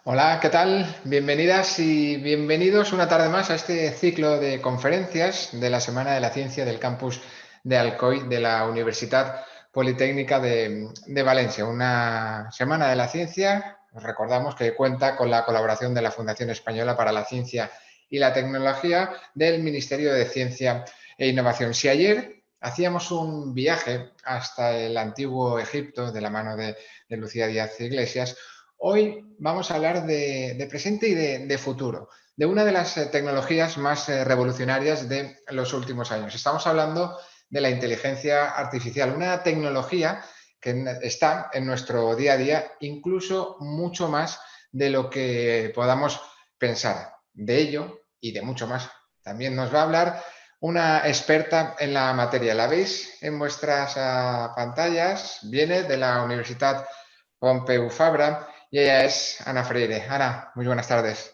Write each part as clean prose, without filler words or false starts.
Hola, ¿qué tal? Bienvenidas y bienvenidos una tarde más a este ciclo de conferencias de la Semana de la Ciencia del campus de Alcoy de la Universidad Politécnica de Valencia. Una Semana de la Ciencia, os recordamos que cuenta con la colaboración de la Fundación Española para la Ciencia y la Tecnología del Ministerio de Ciencia e Innovación. Si ayer hacíamos un viaje hasta el antiguo Egipto de la mano de Lucía Díaz Iglesias, hoy vamos a hablar de presente y de futuro, de una de las tecnologías más revolucionarias de los últimos años. Estamos hablando de la inteligencia artificial, una tecnología que está en nuestro día a día, incluso mucho más de lo que podamos pensar. De ello y de mucho más también nos va a hablar una experta en la materia. La veis en vuestras pantallas, viene de la Universidad Pompeu Fabra y ella es Ana Freire. Ana, muy buenas tardes.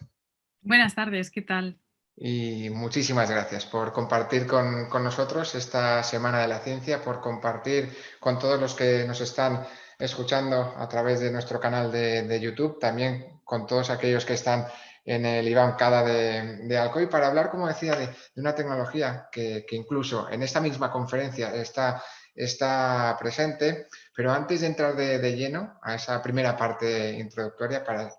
Buenas tardes, ¿qué tal? Y muchísimas gracias por compartir con nosotros esta Semana de la Ciencia, por compartir con todos los que nos están escuchando a través de nuestro canal de YouTube, también con todos aquellos que están en el IBAM CADA de Alcoy, para hablar, como decía, de una tecnología que incluso en esta misma conferencia está presente. Pero antes de entrar de lleno a esa primera parte introductoria para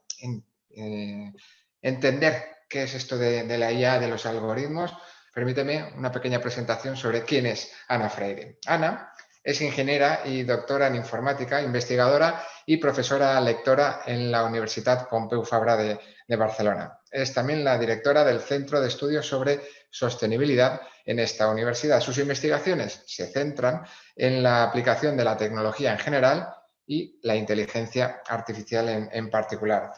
entender qué es esto de la IA, de los algoritmos, permíteme una pequeña presentación sobre quién es Ana Freire. Ana es ingeniera y doctora en informática, investigadora y profesora lectora en la Universidad Pompeu Fabra de Barcelona. Es también la directora del Centro de Estudios sobre Sostenibilidad en esta universidad. Sus investigaciones se centran en la aplicación de la tecnología en general y la inteligencia artificial en particular.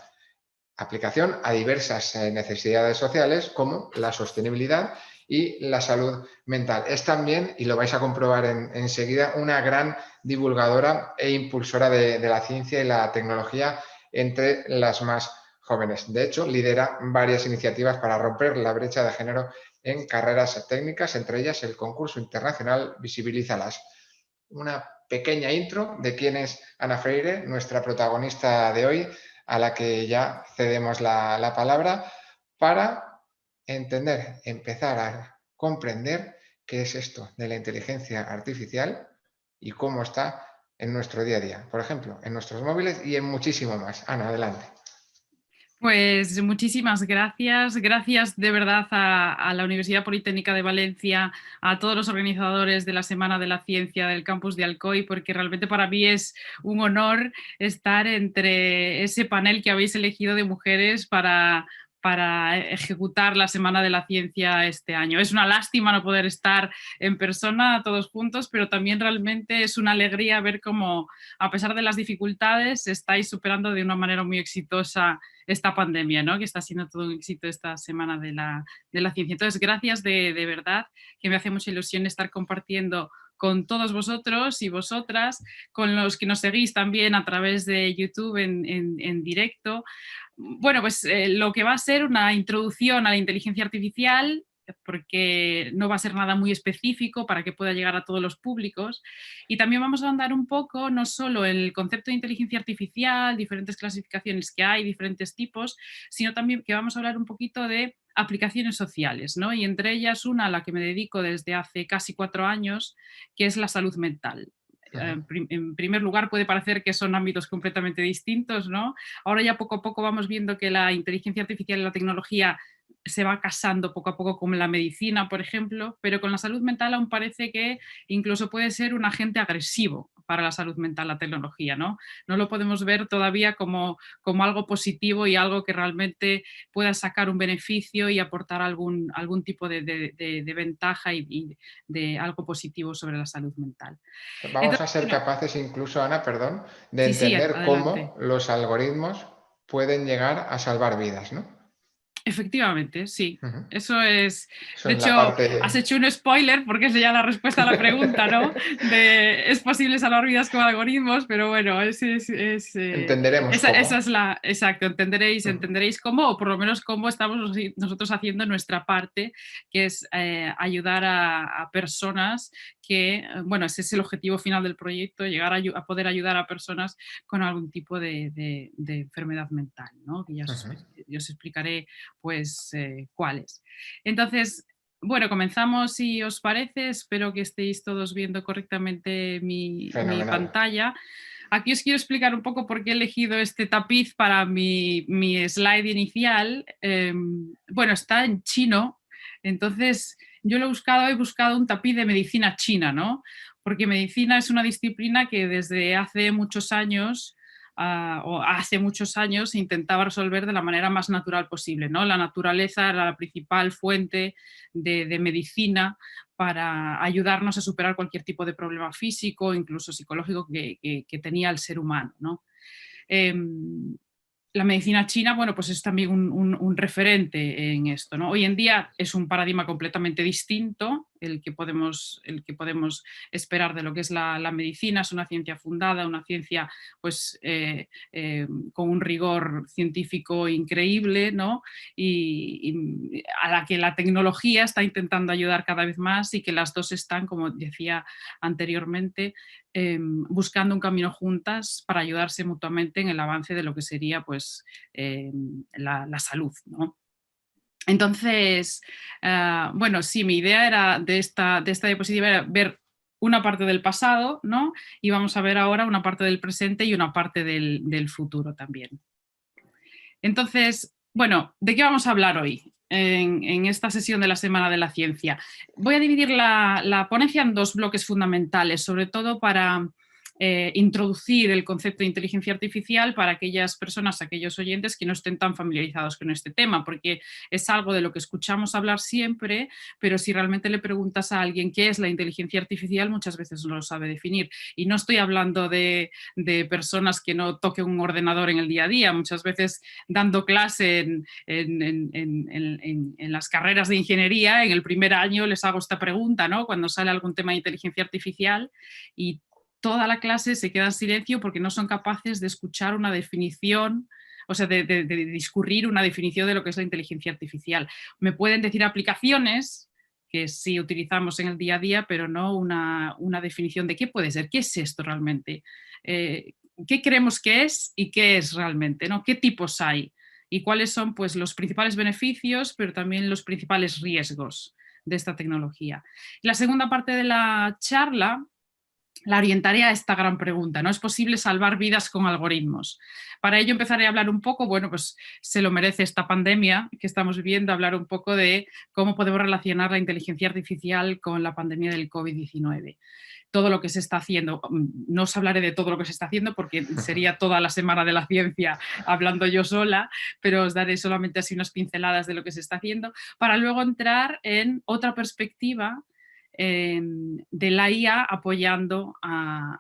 Aplicación a diversas necesidades sociales como la sostenibilidad y la salud mental. Es también, y lo vais a comprobar enseguida, una gran divulgadora e impulsora de la ciencia y la tecnología entre las más jóvenes. De hecho, lidera varias iniciativas para romper la brecha de género en carreras técnicas, entre ellas el concurso internacional Visibilízalas. Una pequeña intro de quién es Ana Freire, nuestra protagonista de hoy, a la que ya cedemos la palabra para entender, empezar a comprender qué es esto de la inteligencia artificial y cómo está en nuestro día a día, por ejemplo, en nuestros móviles y en muchísimo más. Ana, adelante. Pues muchísimas gracias. Gracias de verdad a la Universidad Politécnica de Valencia, a todos los organizadores de la Semana de la Ciencia del campus de Alcoy, porque realmente para mí es un honor estar entre ese panel que habéis elegido de mujeres para ejecutar la Semana de la Ciencia este año. Es una lástima no poder estar en persona todos juntos, pero también realmente es una alegría ver cómo, a pesar de las dificultades, estáis superando de una manera muy exitosa esta pandemia, ¿no? Que está siendo todo un éxito esta Semana de la Ciencia. Entonces, gracias de verdad, que me hace mucha ilusión estar compartiendo con todos vosotros y vosotras, con los que nos seguís también a través de YouTube en directo. Bueno, pues lo que va a ser una introducción a la inteligencia artificial, porque no va a ser nada muy específico para que pueda llegar a todos los públicos. Y también vamos a andar un poco, no solo en el concepto de inteligencia artificial, diferentes clasificaciones que hay, diferentes tipos, sino también que vamos a hablar un poquito de aplicaciones sociales, ¿no? Y entre ellas una a la que me dedico desde hace casi 4 años, que es la salud mental. En primer lugar, puede parecer que son ámbitos completamente distintos, ¿no? Ahora ya poco a poco vamos viendo que la inteligencia artificial y la tecnología se va casando poco a poco con la medicina, por ejemplo, pero con la salud mental aún parece que incluso puede ser un agente agresivo para la salud mental la tecnología, ¿no? No lo podemos ver todavía como algo positivo y algo que realmente pueda sacar un beneficio y aportar algún tipo de ventaja y de algo positivo sobre la salud mental. Vamos a Entonces, ser bueno, capaces incluso, Ana, perdón, de sí, sí, entender adelante. cómo los algoritmos pueden llegar a salvar vidas, ¿no? Efectivamente, sí. Ujú. Eso es, Eso de es la hecho, parte. has hecho un spoiler porque es ya la respuesta a la pregunta, ¿no? De es posible salvar vidas con algoritmos, pero bueno, Entenderemos esa cómo. es la, exacto, Ujú. entenderéis cómo, o por lo menos cómo estamos nosotros haciendo nuestra parte, que es ayudar a personas que, bueno, ese es el objetivo final del proyecto, llegar a poder ayudar a personas con algún tipo de enfermedad mental, ¿no? Que ya yo os explicaré pues cuáles. Entonces, bueno, comenzamos si os parece, espero que estéis todos viendo correctamente mi pantalla. Aquí os quiero explicar un poco por qué he elegido este tapiz para mi slide inicial. Bueno, está en chino, entonces yo he buscado un tapiz de medicina china, ¿no? Porque medicina es una disciplina que desde hace muchos años se intentaba resolver de la manera más natural posible, ¿no? La naturaleza era la principal fuente de medicina para ayudarnos a superar cualquier tipo de problema físico, incluso psicológico que tenía el ser humano, ¿no? La medicina china, bueno, pues es también un referente en esto, ¿no? Hoy en día es un paradigma completamente distinto el que podemos esperar de lo que es la medicina. Es una ciencia fundada, una ciencia pues con un rigor científico increíble, ¿no? Y a la que la tecnología está intentando ayudar cada vez más, y que las dos están, como decía anteriormente, buscando un camino juntas para ayudarse mutuamente en el avance de lo que sería pues, la salud, ¿no? Entonces, bueno, sí, mi idea era de esta diapositiva era ver una parte del pasado, ¿no? Y vamos a ver ahora una parte del presente y una parte del futuro también. Entonces, bueno, ¿de qué vamos a hablar hoy en esta sesión de la Semana de la Ciencia? Voy a dividir la ponencia en dos bloques fundamentales, sobre todo para introducir el concepto de inteligencia artificial para aquellas personas, aquellos oyentes que no estén tan familiarizados con este tema, porque es algo de lo que escuchamos hablar siempre, pero si realmente le preguntas a alguien qué es la inteligencia artificial, muchas veces no lo sabe definir. Y no estoy hablando de personas que no toquen un ordenador en el día a día. Muchas veces dando clase en las carreras de ingeniería, en el primer año les hago esta pregunta, ¿no? Cuando sale algún tema de inteligencia artificial, y toda la clase se queda en silencio porque no son capaces de escuchar una definición, o sea, de discurrir una definición de lo que es la inteligencia artificial. Me pueden decir aplicaciones que sí utilizamos en el día a día, pero no una definición de qué puede ser, qué es esto realmente, qué creemos que es y qué es realmente, ¿no? ¿Qué tipos hay? Y cuáles son pues, los principales beneficios, pero también los principales riesgos de esta tecnología. La segunda parte de la charla la orientaré a esta gran pregunta, ¿no? ¿Es posible salvar vidas con algoritmos? Para ello empezaré a hablar un poco, bueno, pues se lo merece esta pandemia que estamos viviendo, hablar un poco de cómo podemos relacionar la inteligencia artificial con la pandemia del COVID-19. Todo lo que se está haciendo, no os hablaré de todo lo que se está haciendo porque sería toda la Semana de la Ciencia hablando yo sola, pero os daré solamente así unas pinceladas de lo que se está haciendo, para luego entrar en otra perspectiva de la IA apoyando a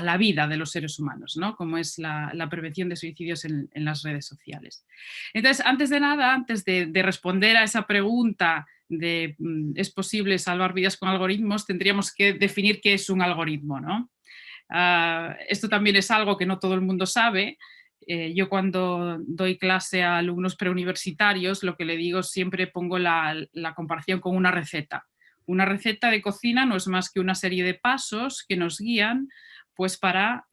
la vida de los seres humanos, ¿no? Como es la prevención de suicidios en las redes sociales. Entonces, antes de nada, antes de responder a esa pregunta de ¿es posible salvar vidas con algoritmos?, tendríamos que definir qué es un algoritmo, ¿no? Esto también es algo que no todo el mundo sabe. Yo cuando doy clase a alumnos preuniversitarios, lo que le digo, siempre pongo la comparación con una receta. Una receta de cocina no es más que una serie de pasos que nos guían pues, para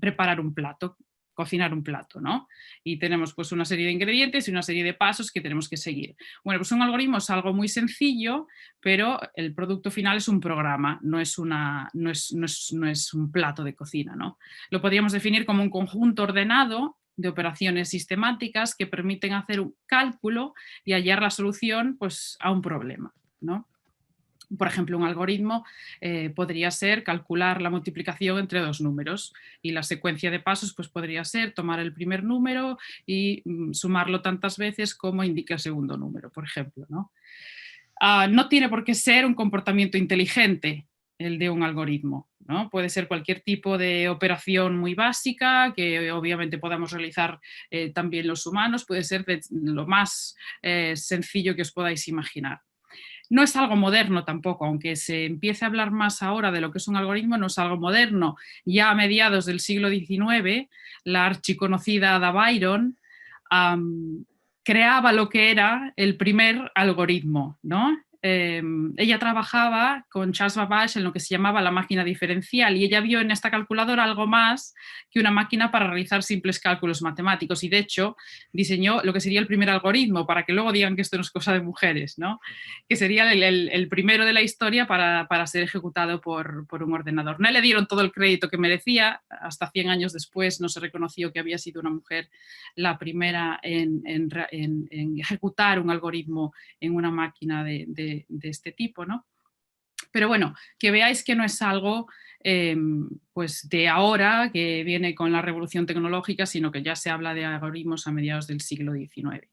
preparar un plato, cocinar un plato, ¿no? Y tenemos pues, una serie de ingredientes y una serie de pasos que tenemos que seguir. Bueno, pues un algoritmo es algo muy sencillo, pero el producto final es un programa, no es un plato de cocina, ¿no? Lo podríamos definir como un conjunto ordenado de operaciones sistemáticas que permiten hacer un cálculo y hallar la solución pues, a un problema, ¿no? Por ejemplo, un algoritmo podría ser calcular la multiplicación entre dos números, y la secuencia de pasos pues, podría ser tomar el primer número y sumarlo tantas veces como indica el segundo número, por ejemplo, ¿no? No tiene por qué ser un comportamiento inteligente el de un algoritmo, ¿no? Puede ser cualquier tipo de operación muy básica que obviamente podamos realizar también los humanos, puede ser de lo más sencillo que os podáis imaginar. No es algo moderno tampoco, aunque se empiece a hablar más ahora de lo que es un algoritmo, no es algo moderno. Ya a mediados del siglo XIX, la archiconocida Ada Byron creaba lo que era el primer algoritmo, ¿no? ella trabajaba con Charles Babbage en lo que se llamaba la máquina diferencial y ella vio en esta calculadora algo más que una máquina para realizar simples cálculos matemáticos y de hecho diseñó lo que sería el primer algoritmo para que luego digan que esto no es cosa de mujeres, ¿no? Que sería el primero de la historia para ser ejecutado por un ordenador. No le dieron todo el crédito que merecía, hasta 100 años después no se reconoció que había sido una mujer la primera en ejecutar un algoritmo en una máquina de este tipo, ¿no? Pero bueno, que veáis que no es algo pues de ahora, que viene con la revolución tecnológica, sino que ya se habla de algoritmos a mediados del siglo XIX.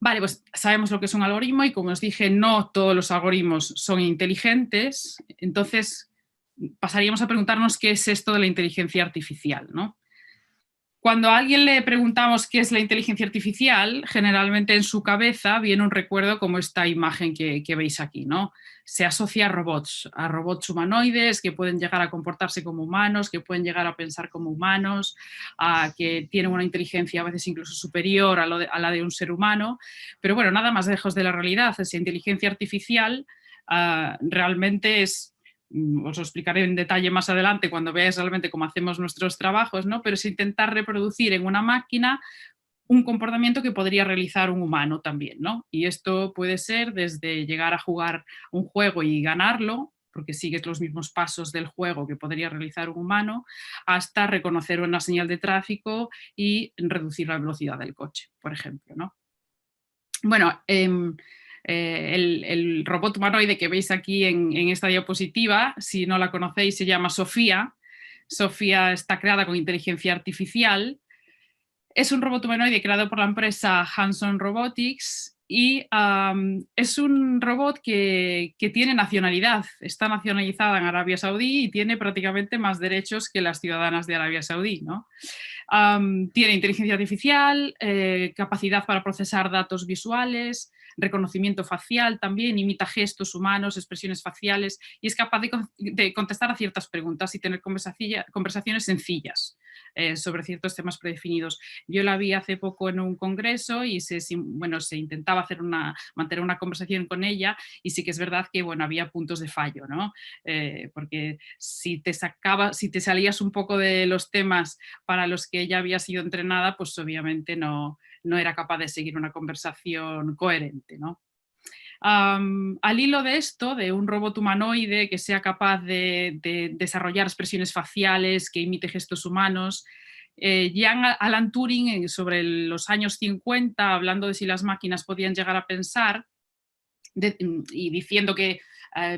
Vale, pues sabemos lo que es un algoritmo y como os dije, no todos los algoritmos son inteligentes, entonces pasaríamos a preguntarnos qué es esto de la inteligencia artificial, ¿no? Cuando a alguien le preguntamos qué es la inteligencia artificial, generalmente en su cabeza viene un recuerdo como esta imagen que veis aquí, ¿no? Se asocia a robots humanoides que pueden llegar a comportarse como humanos, que pueden llegar a pensar como humanos, que tienen una inteligencia a veces incluso superior a la de un ser humano. Pero bueno, nada más lejos de la realidad. Esa inteligencia artificial realmente es... Os lo explicaré en detalle más adelante cuando veáis realmente cómo hacemos nuestros trabajos, ¿no? Pero es intentar reproducir en una máquina un comportamiento que podría realizar un humano también, ¿no? Y esto puede ser desde llegar a jugar un juego y ganarlo, porque sigues los mismos pasos del juego que podría realizar un humano, hasta reconocer una señal de tráfico y reducir la velocidad del coche, por ejemplo, ¿no? Bueno, el robot humanoide que veis aquí en esta diapositiva, si no la conocéis, se llama Sofía. Sofía está creada con inteligencia artificial. Es un robot humanoide creado por la empresa Hanson Robotics y es un robot que tiene nacionalidad. Está nacionalizada en Arabia Saudí y tiene prácticamente más derechos que las ciudadanas de Arabia Saudí, ¿no? Tiene inteligencia artificial, capacidad para procesar datos visuales, reconocimiento facial también, imita gestos humanos, expresiones faciales y es capaz de contestar a ciertas preguntas y tener conversaciones sencillas sobre ciertos temas predefinidos. Yo la vi hace poco en un congreso y se intentaba mantener una conversación con ella y sí que es verdad que había puntos de fallo, ¿no? Porque si te salías un poco de los temas para los que ella había sido entrenada, pues obviamente no era capaz de seguir una conversación coherente, ¿no? Al hilo de esto, de un robot humanoide que sea capaz de desarrollar expresiones faciales, que imite gestos humanos, Alan Turing, sobre los años 50, hablando de si las máquinas podían llegar a pensar, y diciendo que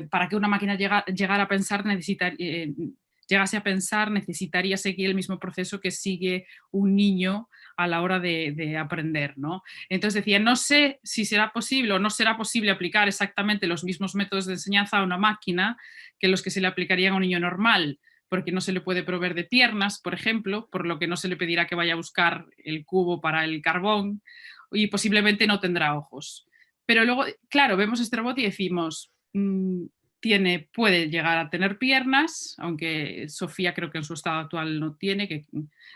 para que una máquina llegara a pensar llegase a pensar necesitaría seguir el mismo proceso que sigue un niño a la hora de aprender, ¿no? Entonces decía, no sé si será posible o no será posible aplicar exactamente los mismos métodos de enseñanza a una máquina que los que se le aplicarían a un niño normal, porque no se le puede proveer de piernas, por ejemplo, por lo que no se le pedirá que vaya a buscar el cubo para el carbón y posiblemente no tendrá ojos. Pero luego, claro, vemos este robot y decimos, puede llegar a tener piernas, aunque Sofía creo que en su estado actual no tiene, que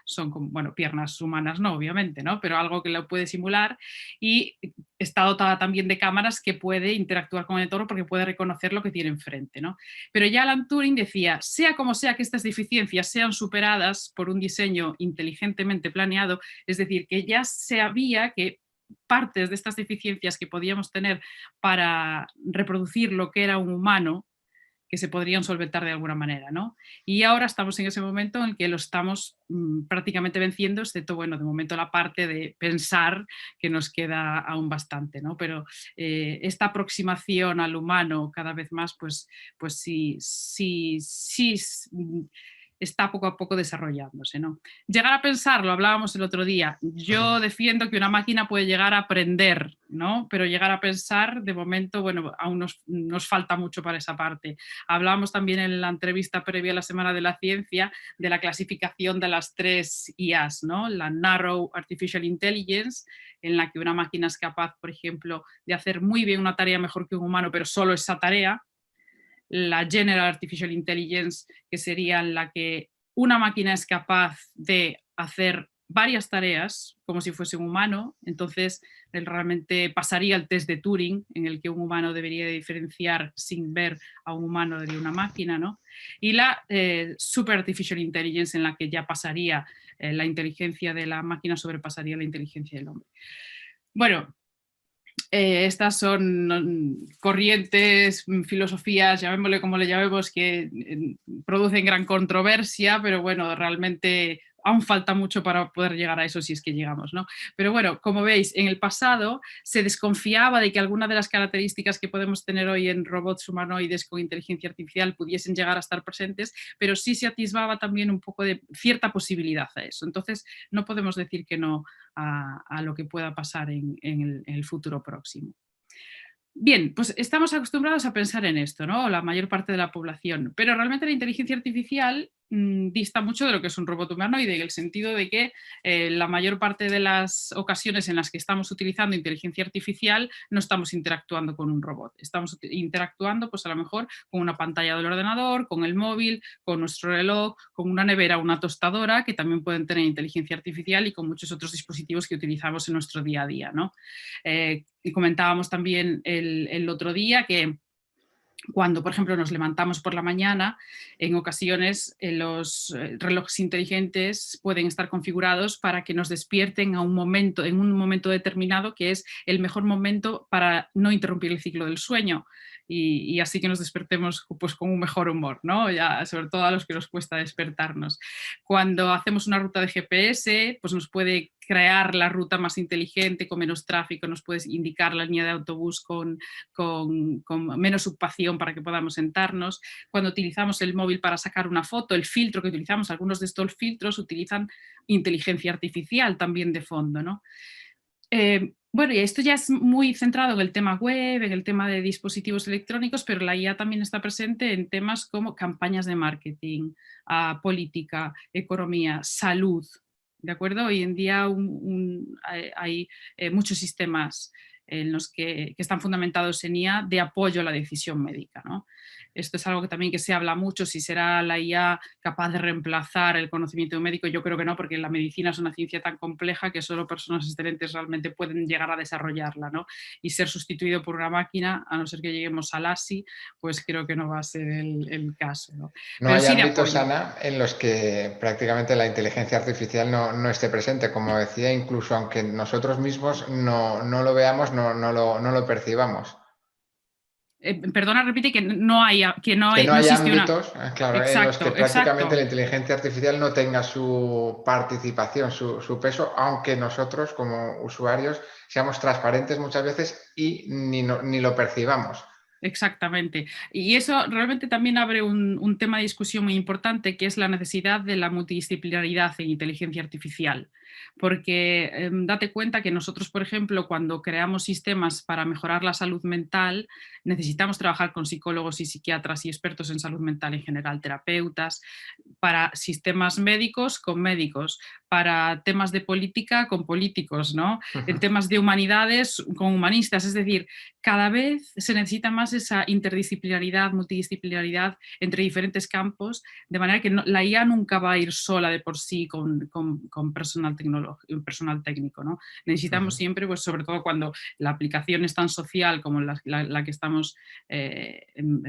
son como, piernas humanas no, obviamente, ¿no? Pero algo que lo puede simular y está dotada también de cámaras que puede interactuar con el entorno porque puede reconocer lo que tiene enfrente, ¿no? Pero ya Alan Turing decía, sea como sea que estas deficiencias sean superadas por un diseño inteligentemente planeado, es decir, que ya sabía que partes de estas deficiencias que podíamos tener para reproducir lo que era un humano, que se podrían solventar de alguna manera, ¿no? Y ahora estamos en ese momento en el que lo estamos prácticamente venciendo, excepto, de momento la parte de pensar que nos queda aún bastante, ¿no? Pero esta aproximación al humano cada vez más, pues sí está poco a poco desarrollándose, ¿no? Llegar a pensar, lo hablábamos el otro día, yo defiendo que una máquina puede llegar a aprender, ¿no? Pero llegar a pensar, de momento, aún nos falta mucho para esa parte. Hablábamos también en la entrevista previa a la Semana de la Ciencia de la clasificación de las 3 IAs, ¿no? La Narrow Artificial Intelligence, en la que una máquina es capaz, por ejemplo, de hacer muy bien una tarea mejor que un humano, pero solo esa tarea. La General Artificial Intelligence, que sería en la que una máquina es capaz de hacer varias tareas como si fuese un humano, entonces él realmente pasaría el test de Turing, en el que un humano debería diferenciar sin ver a un humano de una máquina, ¿no? Y la Super Artificial Intelligence, en la que ya pasaría la inteligencia de la máquina, sobrepasaría la inteligencia del hombre. Bueno, estas son corrientes, filosofías, llamémosle como le llamemos, que producen gran controversia, pero bueno, realmente aún falta mucho para poder llegar a eso si es que llegamos, ¿no? Pero bueno, como veis, en el pasado se desconfiaba de que alguna de las características que podemos tener hoy en robots humanoides con inteligencia artificial pudiesen llegar a estar presentes, pero sí se atisbaba también un poco de cierta posibilidad a eso. Entonces, no podemos decir que no a lo que pueda pasar en el futuro próximo. Bien, pues estamos acostumbrados a pensar en esto, ¿no? La mayor parte de la población, pero realmente la inteligencia artificial dista mucho de lo que es un robot humanoide, en el sentido de que la mayor parte de las ocasiones en las que estamos utilizando inteligencia artificial no estamos interactuando con un robot, estamos interactuando pues a lo mejor con una pantalla del ordenador, con el móvil, con nuestro reloj, con una nevera, una tostadora, que también pueden tener inteligencia artificial, y con muchos otros dispositivos que utilizamos en nuestro día a día, ¿no? Y comentábamos también el otro día que cuando, por ejemplo, nos levantamos por la mañana, en ocasiones los relojes inteligentes pueden estar configurados para que nos despierten en un momento determinado, que es el mejor momento para no interrumpir el ciclo del sueño. Y así que nos despertemos pues, con un mejor humor, ¿no? Ya, sobre todo a los que nos cuesta despertarnos. Cuando hacemos una ruta de GPS, pues nos puede crear la ruta más inteligente, con menos tráfico, nos puede indicar la línea de autobús con menos ocupación para que podamos sentarnos. Cuando utilizamos el móvil para sacar una foto, el filtro que utilizamos, algunos de estos filtros utilizan inteligencia artificial también de fondo, ¿no? Bueno, y esto ya es muy centrado en el tema web, en el tema de dispositivos electrónicos, pero la IA también está presente en temas como campañas de marketing, política, economía, salud. ¿De acuerdo? Hoy en día hay muchos sistemas en los que están fundamentados en IA de apoyo a la decisión médica, ¿no? Esto es algo que también que se habla mucho, si será la IA capaz de reemplazar el conocimiento médico. Yo creo que no, porque la medicina es una ciencia tan compleja que solo personas excelentes realmente pueden llegar a desarrollarla, ¿no? Y ser sustituido por una máquina, a no ser que lleguemos al ASI, pues creo que no va a ser el caso, ¿no? No Pero hay sí de ámbitos, apoyo. Ana, en los que prácticamente la inteligencia artificial no esté presente. Como decía, incluso aunque nosotros mismos no lo veamos, no lo percibamos. Perdona, repite que no hay, Que no no hay existe una. ámbitos, claro, en los que Exacto, prácticamente exacto. la inteligencia artificial no tenga su participación, su peso, aunque nosotros como usuarios seamos transparentes muchas veces y ni lo percibamos. Exactamente. Y eso realmente también abre un tema de discusión muy importante, que es la necesidad de la multidisciplinaridad en inteligencia artificial. Porque date cuenta que nosotros, por ejemplo, cuando creamos sistemas para mejorar la salud mental, necesitamos trabajar con psicólogos y psiquiatras y expertos en salud mental en general, terapeutas, para sistemas médicos con médicos, para temas de política con políticos, ¿no? En temas de humanidades con humanistas. Es decir, cada vez se necesita más esa interdisciplinaridad, multidisciplinaridad entre diferentes campos, de manera que la IA nunca va a ir sola de por sí con personal técnico, ¿no? Necesitamos siempre, pues sobre todo cuando la aplicación es tan social como la que estamos,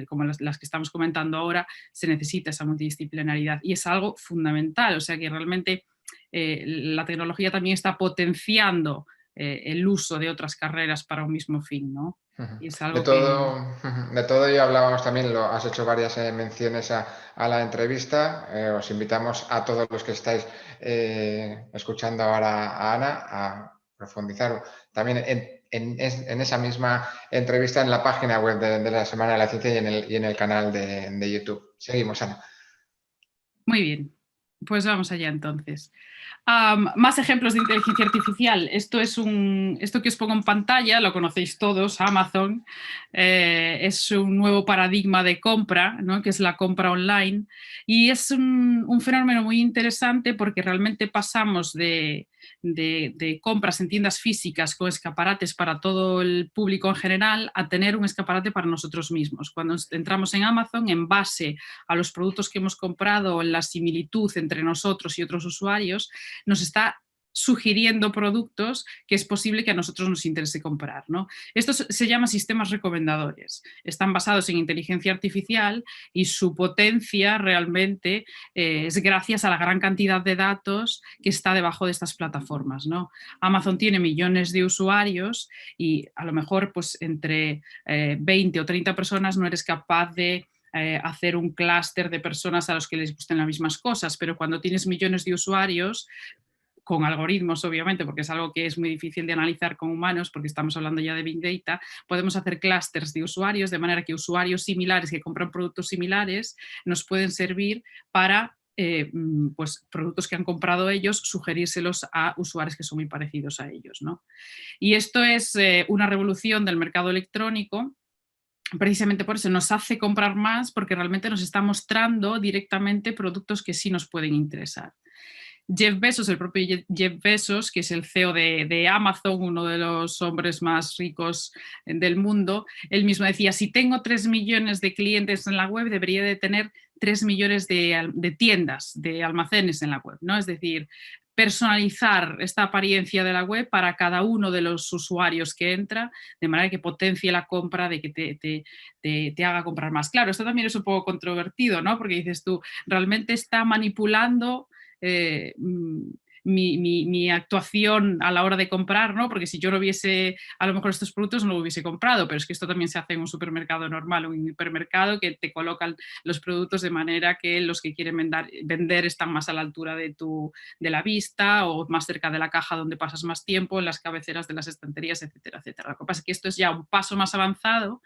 como las que estamos comentando ahora, se necesita esa multidisciplinaridad y es algo fundamental, o sea que realmente la tecnología también está potenciando el uso de otras carreras para un mismo fin, ¿no? Y es De algo que... todo, de todo ello hablábamos también, lo has hecho varias menciones a la entrevista. Os invitamos a todos los que estáis escuchando ahora a Ana a profundizar también en esa misma entrevista en la página web de la Semana de la Ciencia y en el canal de YouTube. Seguimos, Ana. Muy bien, pues vamos allá entonces. Más ejemplos de inteligencia artificial. Esto que os pongo en pantalla, lo conocéis todos, Amazon. Es un nuevo paradigma de compra, ¿no? Que es la compra online. Y es un fenómeno muy interesante porque realmente pasamos de compras en tiendas físicas con escaparates para todo el público en general a tener un escaparate para nosotros mismos. Cuando entramos en Amazon, en base a los productos que hemos comprado, en la similitud entre nosotros y otros usuarios, nos está sugiriendo productos que es posible que a nosotros nos interese comprar, ¿no? Estos se llaman sistemas recomendadores. Están basados en inteligencia artificial y su potencia realmente es gracias a la gran cantidad de datos que está debajo de estas plataformas, ¿no? Amazon tiene millones de usuarios y a lo mejor pues entre 20 o 30 personas no eres capaz de hacer un clúster de personas a los que les gusten las mismas cosas, pero cuando tienes millones de usuarios, con algoritmos, obviamente, porque es algo que es muy difícil de analizar con humanos, porque estamos hablando ya de Big Data, podemos hacer clústeres de usuarios, de manera que usuarios similares que compran productos similares nos pueden servir para pues, productos que han comprado ellos, sugerírselos a usuarios que son muy parecidos a ellos, ¿no? Y esto es una revolución del mercado electrónico. Precisamente por eso nos hace comprar más, porque realmente nos está mostrando directamente productos que sí nos pueden interesar. Jeff Bezos, el propio Jeff Bezos, que es el CEO de Amazon, uno de los hombres más ricos del mundo, él mismo decía, si tengo 3 millones de clientes en la web, debería de tener 3 millones de tiendas, de almacenes en la web, ¿no? Es decir, personalizar esta apariencia de la web para cada uno de los usuarios que entra, de manera que potencie la compra, de que te haga comprar más. Claro, esto también es un poco controvertido, ¿no? Porque dices tú, realmente está manipulando mi actuación a la hora de comprar, ¿no? Porque si yo no hubiese a lo mejor estos productos no lo hubiese comprado, pero es que esto también se hace en un supermercado normal o en un hipermercado, que te colocan los productos de manera que los que quieren vender están más a la altura de la vista o más cerca de la caja donde pasas más tiempo, en las cabeceras de las estanterías, etcétera, etcétera. Lo que pasa es que esto es ya un paso más avanzado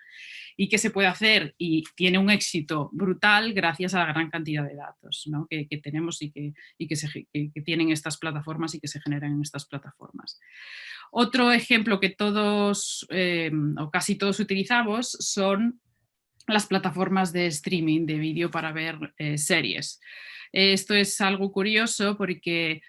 y que se puede hacer y tiene un éxito brutal gracias a la gran cantidad de datos, ¿no? que tenemos y que tienen estas plataformas y que se generan en estas plataformas. Otro ejemplo que todos o casi todos utilizamos son las plataformas de streaming de vídeo para ver series. Esto es algo curioso porque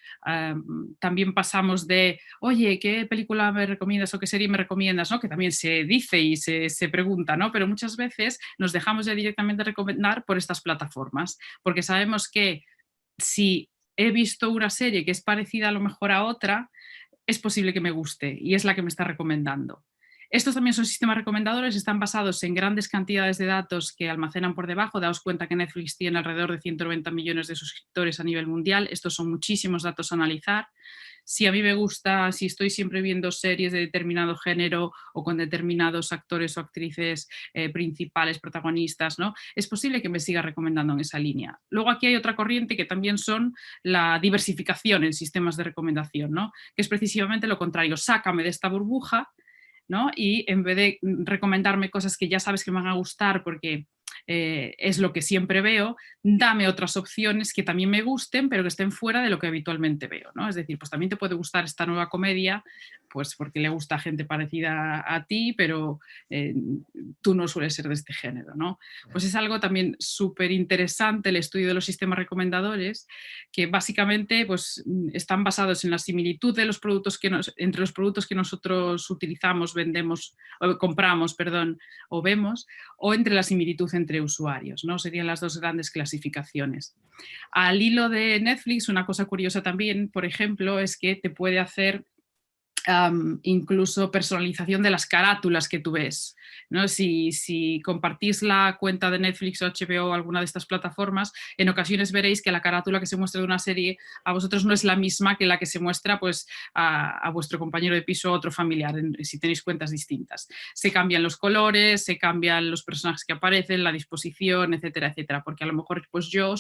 también pasamos de, oye, ¿qué película me recomiendas o qué serie me recomiendas? ¿No? Que también se dice y se pregunta, ¿no? Pero muchas veces nos dejamos ya directamente recomendar por estas plataformas, porque sabemos que si he visto una serie que es parecida a lo mejor a otra, es posible que me guste y es la que me está recomendando. Estos también son sistemas recomendadores, están basados en grandes cantidades de datos que almacenan por debajo. Daos cuenta que Netflix tiene alrededor de 190 millones de suscriptores a nivel mundial. Estos son muchísimos datos a analizar. Si a mí me gusta, si estoy siempre viendo series de determinado género o con determinados actores o actrices principales, protagonistas, ¿no? Es posible que me siga recomendando en esa línea. Luego aquí hay otra corriente que también son la diversificación en sistemas de recomendación, ¿no? Que es precisamente lo contrario, sácame de esta burbuja, ¿no? Y en vez de recomendarme cosas que ya sabes que me van a gustar porque es lo que siempre veo, dame otras opciones que también me gusten, pero que estén fuera de lo que habitualmente veo, ¿no? Es decir, pues también te puede gustar esta nueva comedia, pues porque le gusta a gente parecida a ti, pero tú no sueles ser de este género, ¿no? Pues es algo también súper interesante el estudio de los sistemas recomendadores, que básicamente pues, están basados en la similitud de los productos entre los productos que nosotros utilizamos, vendemos, compramos, perdón, o vemos, o entre la similitud entre usuarios, ¿no? Serían las dos grandes clasificaciones. Al hilo de Netflix, una cosa curiosa también, por ejemplo, es que te puede hacer incluso personalización de las carátulas que tú ves, ¿no? Si compartís la cuenta de Netflix o HBO o alguna de estas plataformas, en ocasiones veréis que la carátula que se muestra de una serie a vosotros no es la misma que la que se muestra pues, a vuestro compañero de piso o otro familiar, si tenéis cuentas distintas. Se cambian los colores, se cambian los personajes que aparecen, la disposición, etcétera, etcétera, porque a lo mejor pues yo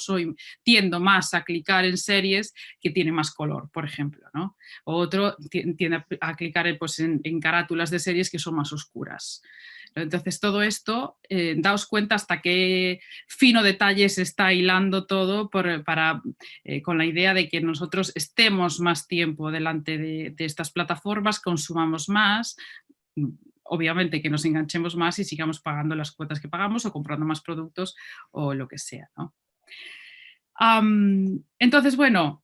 tiendo más a clicar en series que tienen más color, por ejemplo, ¿no? O otro tiende a clicar pues, en carátulas de series que son más oscuras. Entonces todo esto, daos cuenta hasta qué fino detalle se está hilando todo con la idea de que nosotros estemos más tiempo delante de estas plataformas, consumamos más, obviamente que nos enganchemos más y sigamos pagando las cuotas que pagamos o comprando más productos o lo que sea, ¿no? Entonces, bueno,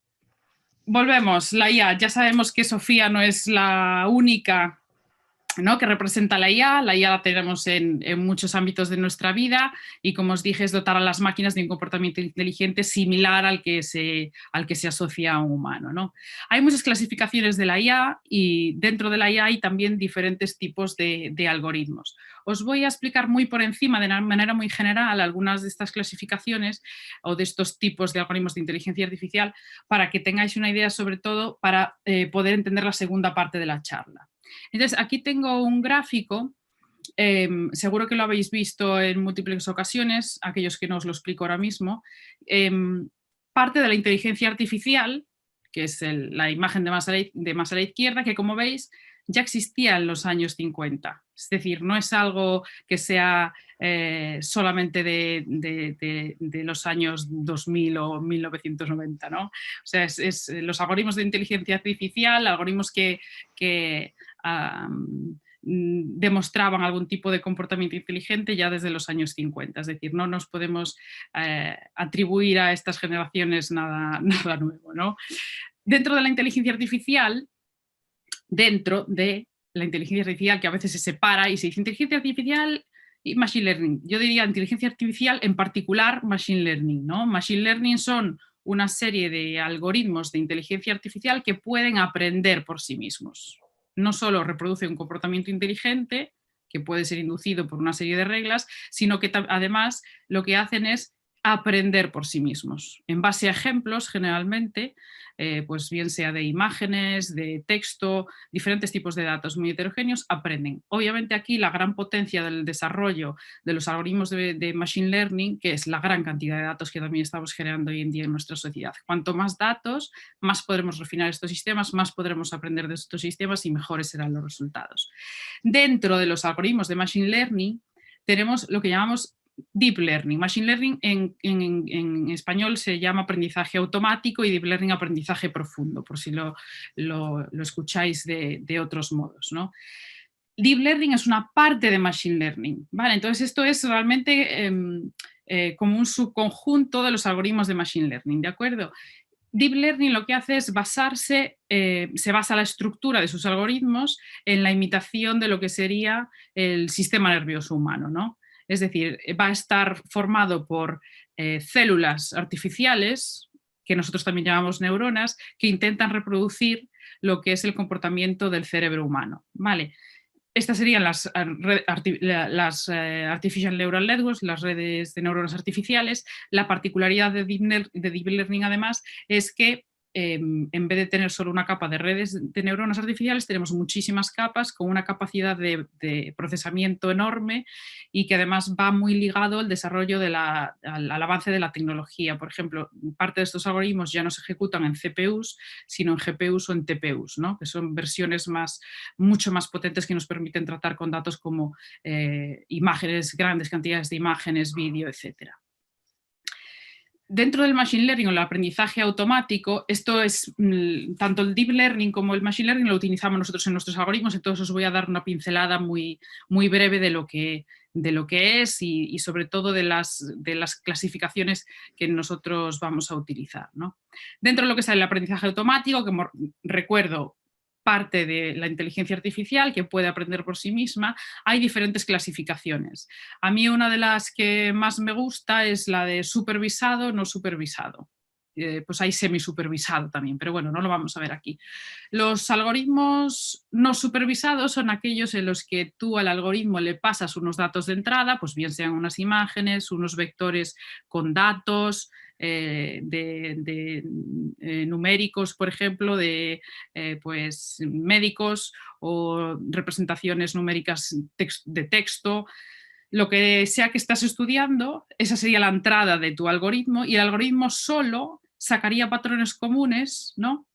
volvemos, la IA. Ya sabemos que Sofía no es la única ¿no?, que representa la IA. La IA la tenemos en muchos ámbitos de nuestra vida y, como os dije, es dotar a las máquinas de un comportamiento inteligente similar al que se asocia a un humano, ¿no? Hay muchas clasificaciones de la IA y dentro de la IA hay también diferentes tipos de algoritmos. Os voy a explicar muy por encima, de una manera muy general, algunas de estas clasificaciones o de estos tipos de algoritmos de inteligencia artificial para que tengáis una idea, sobre todo para poder entender la segunda parte de la charla. Entonces, aquí tengo un gráfico, seguro que lo habéis visto en múltiples ocasiones, aquellos que no os lo explico ahora mismo. Parte de la inteligencia artificial, que es la imagen de más a la izquierda, que, como veis, ya existía en los años 50. Es decir, no es algo que sea solamente de los años 2000 o 1990, ¿no? O sea, es los algoritmos de inteligencia artificial, algoritmos que demostraban algún tipo de comportamiento inteligente ya desde los años 50. Es decir, no nos podemos atribuir a estas generaciones nada nuevo, ¿no? Dentro de la inteligencia artificial, que a veces se separa y se dice inteligencia artificial y machine learning. Yo diría inteligencia artificial, en particular machine learning, ¿no? Machine learning son una serie de algoritmos de inteligencia artificial que pueden aprender por sí mismos. No solo reproduce un comportamiento inteligente, que puede ser inducido por una serie de reglas, sino que además lo que hacen es aprender por sí mismos, en base a ejemplos generalmente, pues bien sea de imágenes, de texto, diferentes tipos de datos muy heterogéneos, aprenden. Obviamente aquí la gran potencia del desarrollo de los algoritmos de machine learning, que es la gran cantidad de datos que también estamos generando hoy en día en nuestra sociedad. Cuanto más datos, más podremos refinar estos sistemas, más podremos aprender de estos sistemas y mejores serán los resultados. Dentro de los algoritmos de machine learning tenemos lo que llamamos Deep Learning. Machine Learning en español se llama aprendizaje automático y Deep Learning aprendizaje profundo, por si lo escucháis de otros modos, ¿no? Deep Learning es una parte de Machine Learning, ¿vale? Entonces esto es realmente como un subconjunto de los algoritmos de Machine Learning, ¿de acuerdo? Deep Learning lo que hace es se basa la estructura de sus algoritmos en la imitación de lo que sería el sistema nervioso humano, ¿no? Es decir, va a estar formado por células artificiales, que nosotros también llamamos neuronas, que intentan reproducir lo que es el comportamiento del cerebro humano, ¿vale? Estas serían las Artificial Neural Networks, las redes de neuronas artificiales. La particularidad de Deep Learning, además, es que en vez de tener solo una capa de redes de neuronas artificiales, tenemos muchísimas capas con una capacidad de procesamiento enorme y que además va muy ligado al desarrollo al avance de la tecnología. Por ejemplo, parte de estos algoritmos ya no se ejecutan en CPUs, sino en GPUs o en TPUs, ¿no? Que son versiones mucho más potentes que nos permiten tratar con datos como imágenes, grandes cantidades de imágenes, vídeo, etcétera. Dentro del Machine Learning o el aprendizaje automático, esto es tanto el Deep Learning como el Machine Learning lo utilizamos nosotros en nuestros algoritmos, entonces os voy a dar una pincelada muy breve de lo que es y sobre todo de las clasificaciones que nosotros vamos a utilizar, ¿no? Dentro de lo que es el aprendizaje automático, como recuerdo, parte de la inteligencia artificial que puede aprender por sí misma, hay diferentes clasificaciones. A mí una de las que más me gusta es la de supervisado, no supervisado. Pues hay semisupervisado también, pero bueno, no lo vamos a ver aquí. Los algoritmos no supervisados son aquellos en los que tú al algoritmo le pasas unos datos de entrada, pues bien sean unas imágenes, unos vectores con datos, numéricos, por ejemplo, pues, médicos o representaciones numéricas de texto. Lo que sea que estás estudiando, esa sería la entrada de tu algoritmo y el algoritmo solo sacaría patrones comunes, ¿no?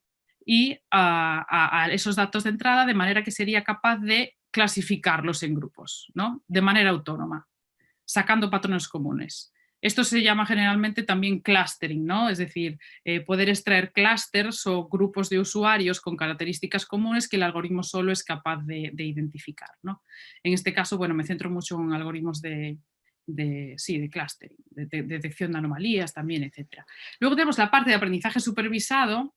Y a esos datos de entrada, de manera que sería capaz de clasificarlos en grupos, ¿no? De manera autónoma, sacando patrones comunes. Esto se llama generalmente también clustering, ¿no? Es decir, poder extraer clústeres o grupos de usuarios con características comunes que el algoritmo solo es capaz de identificar, ¿no? En este caso, bueno, me centro mucho en algoritmos de clustering, de detección de anomalías también, etc. Luego tenemos la parte de aprendizaje supervisado,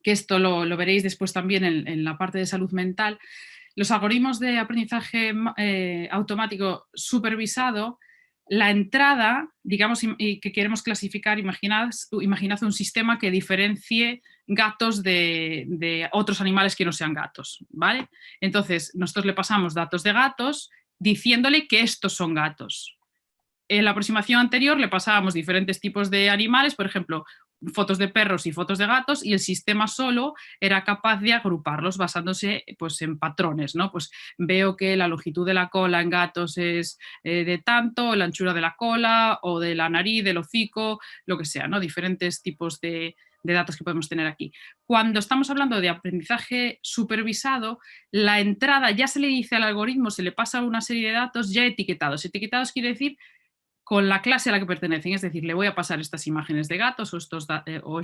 que esto lo veréis después también en la parte de salud mental. los algoritmos de aprendizaje automático supervisado, la entrada, digamos, y que queremos clasificar, imaginad un sistema que diferencie gatos de otros animales que no sean gatos, ¿vale? Entonces, nosotros le pasamos datos de gatos diciéndole que estos son gatos. En la aproximación anterior le pasábamos diferentes tipos de animales, por ejemplo, fotos de perros y fotos de gatos, y el sistema solo era capaz de agruparlos basándose pues, en patrones, ¿no? Pues veo que la longitud de la cola en gatos es de tanto, la anchura de la cola o de la nariz, del hocico, lo que sea, ¿no? Diferentes tipos de datos que podemos tener aquí. Cuando estamos hablando de aprendizaje supervisado, la entrada ya se le dice al algoritmo, se le pasa una serie de datos ya etiquetados. Etiquetados quiere decir con la clase a la que pertenecen, es decir, le voy a pasar estas imágenes de gatos o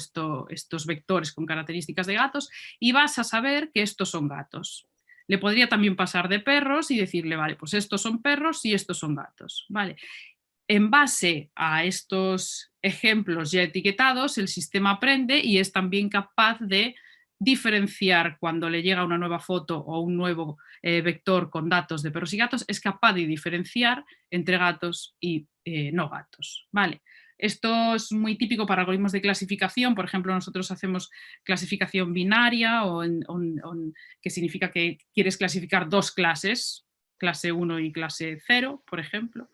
estos vectores con características de gatos y vas a saber que estos son gatos. Le podría también pasar de perros y decirle, vale, pues estos son perros y estos son gatos. Vale. En base a estos ejemplos ya etiquetados, el sistema aprende y es también capaz de diferenciar cuando le llega una nueva foto o un nuevo vector con datos de perros y gatos, es capaz de diferenciar entre gatos y no gatos. Vale. Esto es muy típico para algoritmos de clasificación. Por ejemplo, nosotros hacemos clasificación binaria, que significa que quieres clasificar dos clases, clase 1 y clase 0, por ejemplo,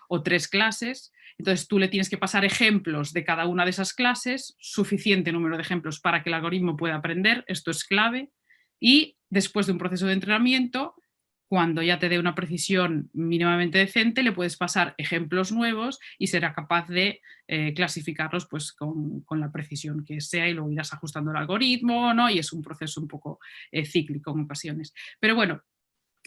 o tres clases. Entonces tú le tienes que pasar ejemplos de cada una de esas clases, suficiente número de ejemplos para que el algoritmo pueda aprender, esto es clave, y después de un proceso de entrenamiento, cuando ya te dé una precisión mínimamente decente, le puedes pasar ejemplos nuevos y será capaz de clasificarlos pues, con la precisión que sea y luego irás ajustando el algoritmo, ¿no? Y es un proceso un poco cíclico en ocasiones. Pero bueno,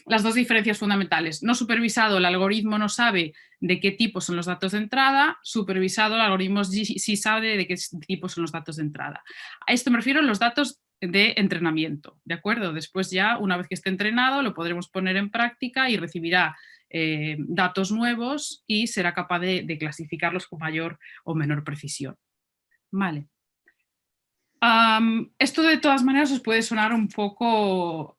las dos diferencias fundamentales. No supervisado, el algoritmo no sabe de qué tipo son los datos de entrada. Supervisado, el algoritmo sí sabe de qué tipo son los datos de entrada. A esto me refiero a los datos de entrenamiento, ¿de acuerdo? Después ya, una vez que esté entrenado, lo podremos poner en práctica y recibirá datos nuevos y será capaz de clasificarlos con mayor o menor precisión. Vale. Esto de todas maneras os puede sonar un poco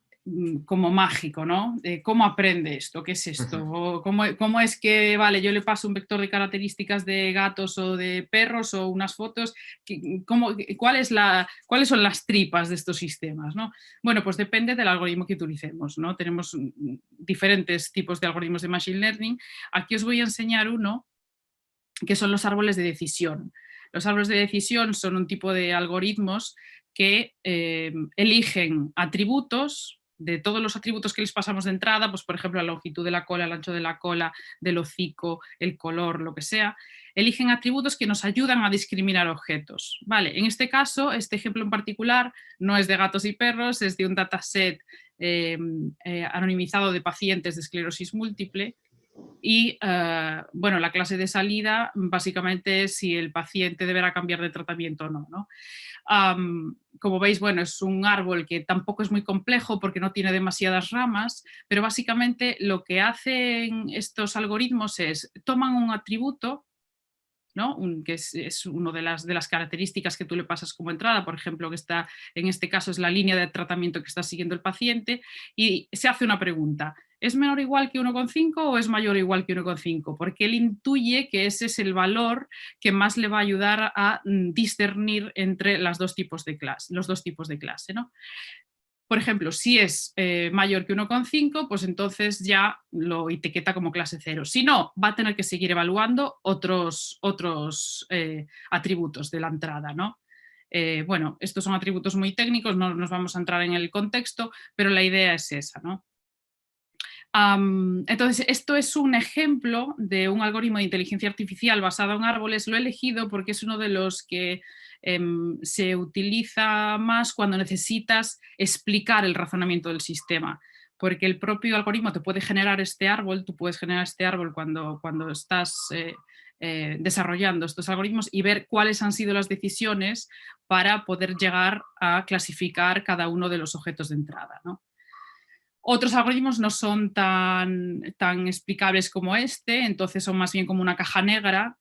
como mágico, ¿no? ¿Cómo aprende esto? ¿Qué es esto? ¿Cómo es que, vale, yo le paso un vector de características de gatos o de perros o unas fotos? ¿Cuáles son las tripas de estos sistemas, ¿no? Bueno, pues depende del algoritmo que utilicemos, ¿no? Tenemos diferentes tipos de algoritmos de Machine Learning. Aquí os voy a enseñar uno que son los árboles de decisión. Los árboles de decisión son un tipo de algoritmos que eligen atributos, de todos los atributos que les pasamos de entrada, pues por ejemplo la longitud de la cola, el ancho de la cola, del hocico, el color, lo que sea, eligen atributos que nos ayudan a discriminar objetos. Vale, en este caso, este ejemplo en particular no es de gatos y perros, es de un dataset anonimizado de pacientes de esclerosis múltiple. Y bueno, la clase de salida básicamente es si el paciente deberá cambiar de tratamiento o no, ¿no? Como veis, bueno, es un árbol que tampoco es muy complejo porque no tiene demasiadas ramas, pero básicamente lo que hacen estos algoritmos es toman un atributo, ¿no? Que es una de las características que tú le pasas como entrada, por ejemplo, que está, en este caso es la línea de tratamiento que está siguiendo el paciente, y se hace una pregunta: ¿es menor o igual que 1,5 o es mayor o igual que 1,5? Porque él intuye que ese es el valor que más le va a ayudar a discernir entre los dos tipos de clase, ¿no? Por ejemplo, si es mayor que 1,5, pues entonces ya lo etiqueta como clase 0. Si no, va a tener que seguir evaluando otros atributos de la entrada, ¿no? Bueno, estos son atributos muy técnicos, no nos vamos a entrar en el contexto, pero la idea es esa, ¿no? Entonces, esto es un ejemplo de un algoritmo de inteligencia artificial basado en árboles. Lo he elegido porque es uno de los que se utiliza más cuando necesitas explicar el razonamiento del sistema, porque el propio algoritmo te puede generar este árbol, tú puedes generar este árbol cuando estás desarrollando estos algoritmos y ver cuáles han sido las decisiones para poder llegar a clasificar cada uno de los objetos de entrada, ¿no? Otros algoritmos no son tan explicables como este, entonces son más bien como una caja negra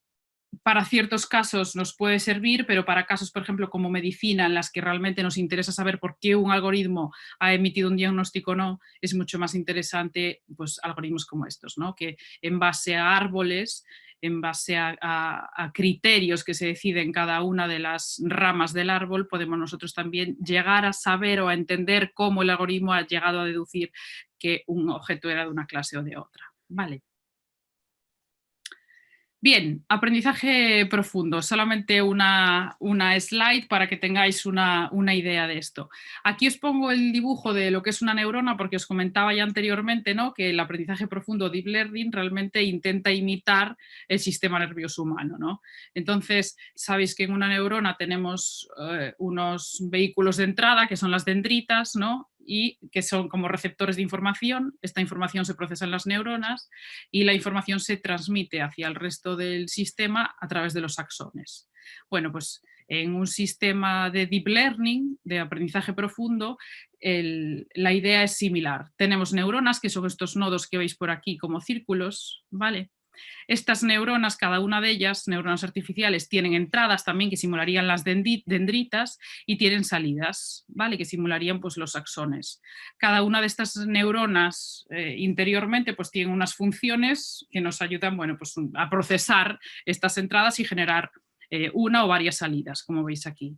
para ciertos casos nos puede servir, pero para casos, por ejemplo, como medicina, en las que realmente nos interesa saber por qué un algoritmo ha emitido un diagnóstico o no, es mucho más interesante pues, algoritmos como estos, ¿no? Que en base a árboles, en base a criterios que se deciden en cada una de las ramas del árbol, podemos nosotros también llegar a saber o a entender cómo el algoritmo ha llegado a deducir que un objeto era de una clase o de otra. Vale. Bien, aprendizaje profundo, solamente una slide para que tengáis una idea de esto. Aquí os pongo el dibujo de lo que es una neurona porque os comentaba ya anteriormente, ¿no?, que el aprendizaje profundo Deep Learning realmente intenta imitar el sistema nervioso humano, ¿no? Entonces, sabéis que en una neurona tenemos unos vehículos de entrada que son las dendritas, ¿no?, y que son como receptores de información. Esta información se procesa en las neuronas y la información se transmite hacia el resto del sistema a través de los axones. Bueno, pues en un sistema de deep learning, de aprendizaje profundo, la idea es similar. Tenemos neuronas, que son estos nodos que veis por aquí como círculos, ¿vale? Estas neuronas, cada una de ellas, neuronas artificiales, tienen entradas también que simularían las dendritas y tienen salidas, ¿vale?, que simularían pues, los axones. Cada una de estas neuronas interiormente pues, tiene unas funciones que nos ayudan, bueno, pues, a procesar estas entradas y generar una o varias salidas, como veis aquí.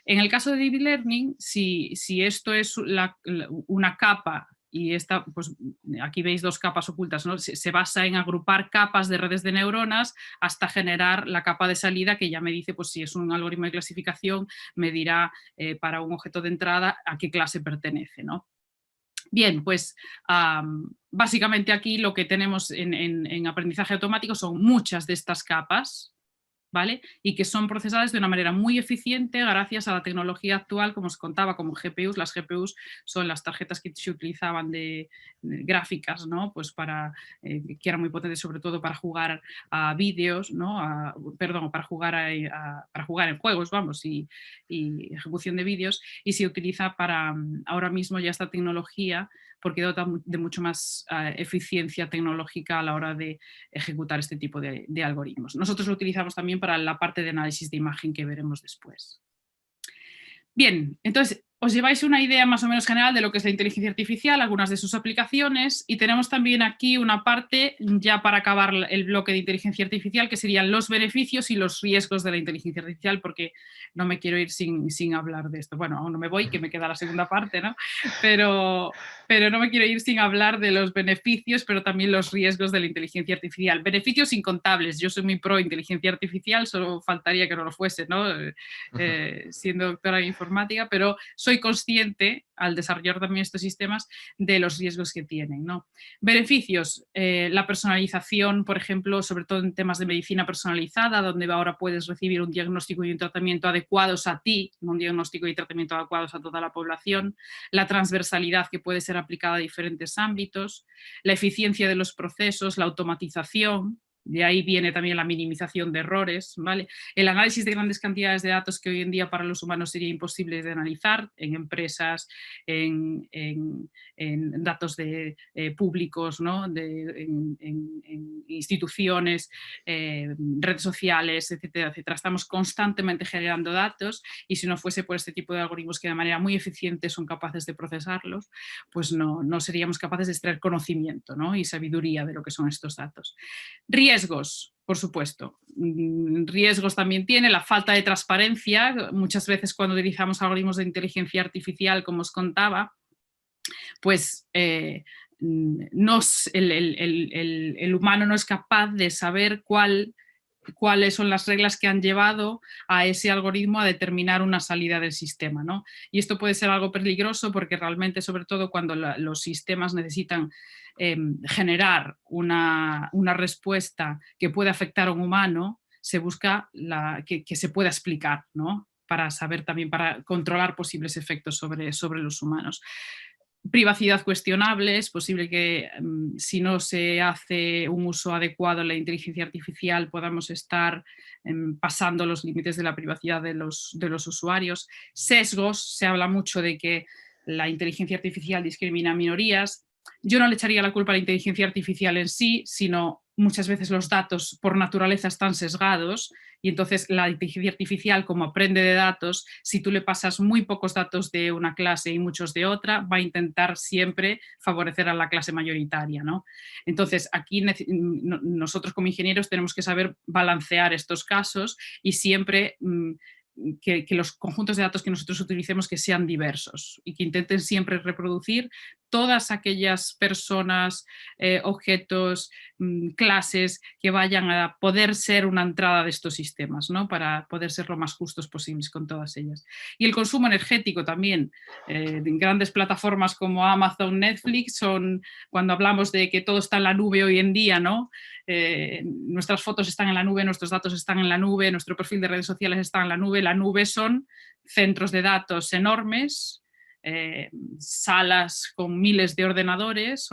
En el caso de Deep Learning, si esto es una capa y esta, pues aquí veis dos capas ocultas, ¿no?, se basa en agrupar capas de redes de neuronas hasta generar la capa de salida que ya me dice, pues si es un algoritmo de clasificación, me dirá para un objeto de entrada a qué clase pertenece, ¿no? Bien, pues básicamente aquí lo que tenemos en aprendizaje automático son muchas de estas capas, ¿vale?, y que son procesadas de una manera muy eficiente gracias a la tecnología actual, como os contaba, como GPUs. Las GPUs son las tarjetas que se utilizaban de gráficas, ¿no?, pues para, que eran muy potentes sobre todo para jugar a vídeos, ¿no?, perdón, para jugar en juegos, vamos, y ejecución de vídeos, y se utiliza para, ahora mismo ya esta tecnología, porque dota de mucho más eficiencia tecnológica a la hora de ejecutar este tipo de algoritmos. Nosotros lo utilizamos también para la parte de análisis de imagen que veremos después. Bien, entonces os lleváis una idea más o menos general de lo que es la inteligencia artificial, algunas de sus aplicaciones, y tenemos también aquí una parte, ya para acabar el bloque de inteligencia artificial, que serían los beneficios y los riesgos de la inteligencia artificial, porque no me quiero ir sin hablar de esto. Bueno, aún no me voy, que me queda la segunda parte, ¿no? Pero no me quiero ir sin hablar de los beneficios, pero también los riesgos de la inteligencia artificial. Beneficios incontables. Yo soy muy pro inteligencia artificial, solo faltaría que no lo fuese, ¿no? Siendo doctora en informática, pero soy consciente, al desarrollar también estos sistemas, de los riesgos que tienen, ¿no? Beneficios, la personalización, por ejemplo, sobre todo en temas de medicina personalizada, donde ahora puedes recibir un diagnóstico y un tratamiento adecuados a ti, no un diagnóstico y tratamiento adecuados a toda la población, la transversalidad que puede ser aplicada a diferentes ámbitos, la eficiencia de los procesos, la automatización. De ahí viene también la minimización de errores, ¿vale? El análisis de grandes cantidades de datos que hoy en día para los humanos sería imposible de analizar en empresas, en datos públicos, ¿no?, en instituciones, redes sociales, etcétera, etcétera. Estamos constantemente generando datos y si no fuese por este tipo de algoritmos que de manera muy eficiente son capaces de procesarlos, pues no seríamos capaces de extraer conocimiento, ¿no?, y sabiduría de lo que son estos datos. Riesgos, por supuesto. Riesgos también tiene la falta de transparencia. Muchas veces cuando utilizamos algoritmos de inteligencia artificial, como os contaba, pues el humano no es capaz de saber cuáles son las reglas que han llevado a ese algoritmo a determinar una salida del sistema, ¿no? Y esto puede ser algo peligroso porque realmente, sobre todo cuando los sistemas necesitan generar una respuesta que pueda afectar a un humano, se busca que se pueda explicar, ¿no?, para saber también, para controlar posibles efectos sobre los humanos. Privacidad cuestionable, es posible que si no se hace un uso adecuado de la inteligencia artificial podamos estar pasando los límites de la privacidad de los usuarios. Sesgos, se habla mucho de que la inteligencia artificial discrimina a minorías. yo no le echaría la culpa a la inteligencia artificial en sí, sino muchas veces los datos por naturaleza están sesgados y entonces la inteligencia artificial, como aprende de datos, si tú le pasas muy pocos datos de una clase y muchos de otra, va a intentar siempre favorecer a la clase mayoritaria, ¿no? Entonces, aquí nosotros como ingenieros tenemos que saber balancear estos casos y siempre que los conjuntos de datos que nosotros utilicemos que sean diversos y que intenten siempre reproducir todas aquellas personas, objetos, clases que vayan a poder ser una entrada de estos sistemas, ¿no? Para poder ser lo más justos posibles con todas ellas. Y el consumo energético también. Grandes plataformas como Amazon, Netflix, son cuando hablamos de que todo está en la nube hoy en día, ¿no? Nuestras fotos están en la nube, nuestros datos están en la nube, nuestro perfil de redes sociales está en la nube. La nube son centros de datos enormes, salas con miles de ordenadores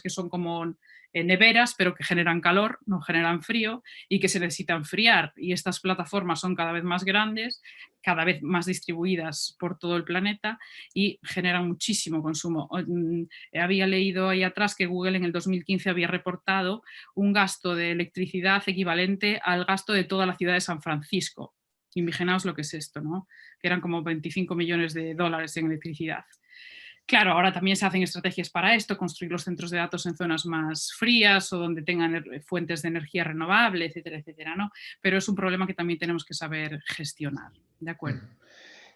que son como neveras, pero que generan calor, no generan frío y que se necesitan enfriar. Y estas plataformas son cada vez más grandes, cada vez más distribuidas por todo el planeta y generan muchísimo consumo. Había leído ahí atrás que Google en el 2015 había reportado un gasto de electricidad equivalente al gasto de toda la ciudad de San Francisco. Imaginaos lo que es esto, ¿no? Que eran como 25 millones de dólares en electricidad. Claro, ahora también se hacen estrategias para esto, construir los centros de datos en zonas más frías o donde tengan fuentes de energía renovable, etcétera, etcétera, ¿no? Pero es un problema que también tenemos que saber gestionar, ¿de acuerdo?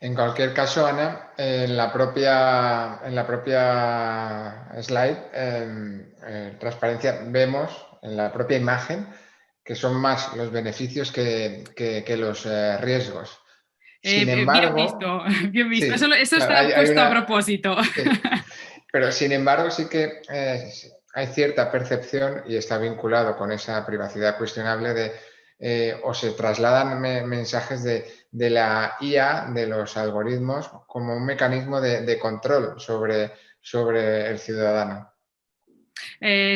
En cualquier caso, Ana, en la propia slide, transparencia, vemos en la propia imagen que son más los beneficios que los riesgos. Sin Bien embargo, visto, bien visto. sí, Eso claro, está puesto a propósito. sí, pero sin embargo sí que hay cierta percepción y está vinculado con esa privacidad cuestionable de o se trasladan mensajes de la IA, de los algoritmos, como un mecanismo de control sobre el ciudadano.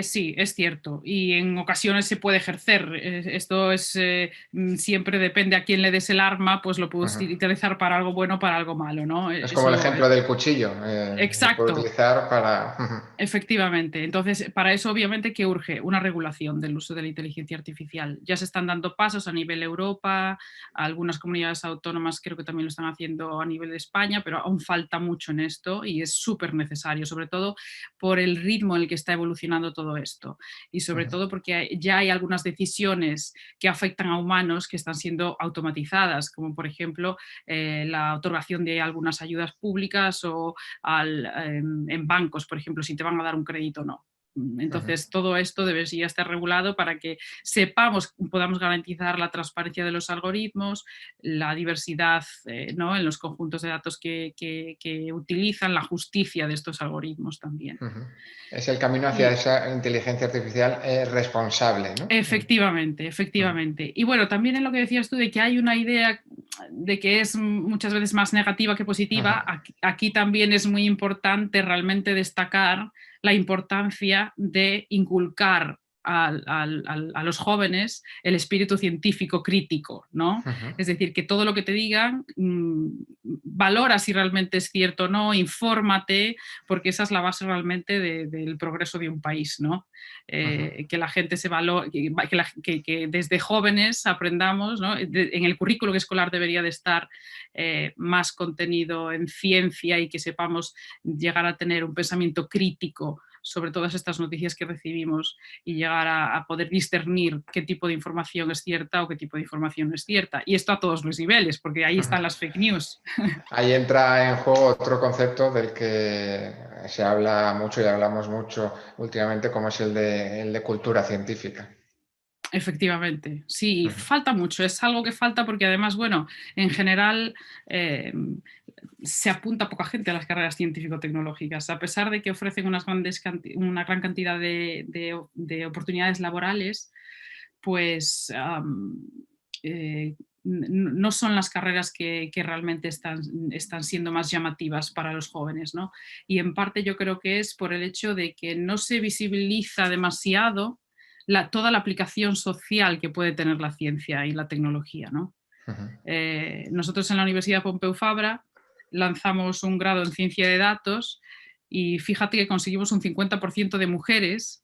Sí, es cierto. Y en ocasiones se puede ejercer. Esto es siempre depende a quién le des el arma, pues lo puedes utilizar para algo bueno o para algo malo, ¿no? Es como el ejemplo del cuchillo. Se puede Exacto. utilizar para... Efectivamente. Entonces, para eso obviamente que urge una regulación del uso de la inteligencia artificial. Ya se están dando pasos a nivel Europa, algunas comunidades autónomas creo que también lo están haciendo a nivel de España, pero aún falta mucho en esto y es súper necesario, sobre todo por el ritmo en el que está evolucionando todo esto y sobre todo porque ya hay algunas decisiones que afectan a humanos que están siendo automatizadas, como por ejemplo la otorgación de algunas ayudas públicas o en bancos, por ejemplo, si te van a dar un crédito o no. Entonces, todo esto debería estar regulado para que sepamos, podamos garantizar la transparencia de los algoritmos, la diversidad ¿no? en los conjuntos de datos que utilizan, la justicia de estos algoritmos también. Es el camino hacia esa inteligencia artificial responsable, ¿no? Efectivamente, efectivamente. Y bueno, también en lo que decías tú de que hay una idea de que es muchas veces más negativa que positiva, aquí también es muy importante realmente destacar la importancia de inculcar a los jóvenes el espíritu científico crítico, ¿no? Es decir, que todo lo que te digan, valora si realmente es cierto o no, infórmate, porque esa es la base realmente del progreso de un país, ¿no? Que la gente se valore, que desde jóvenes aprendamos, ¿no? En el currículo escolar debería de estar más contenido en ciencia y que sepamos llegar a tener un pensamiento crítico sobre todas estas noticias que recibimos y llegar a poder discernir qué tipo de información es cierta o qué tipo de información no es cierta. Y esto a todos los niveles, porque ahí están las fake news. Ahí entra en juego otro concepto del que se habla mucho y hablamos mucho últimamente, como es el de cultura científica. Efectivamente, sí, falta mucho, es algo que falta porque además, bueno, en general se apunta poca gente a las carreras científico-tecnológicas, a pesar de que ofrecen una gran cantidad de oportunidades laborales, pues no son las carreras que realmente están siendo más llamativas para los jóvenes, ¿no? Y en parte yo creo que es por el hecho de que no se visibiliza demasiado toda la aplicación social que puede tener la ciencia y la tecnología, ¿no? Nosotros en la Universidad Pompeu Fabra lanzamos un grado en ciencia de datos y fíjate que conseguimos un 50% de mujeres.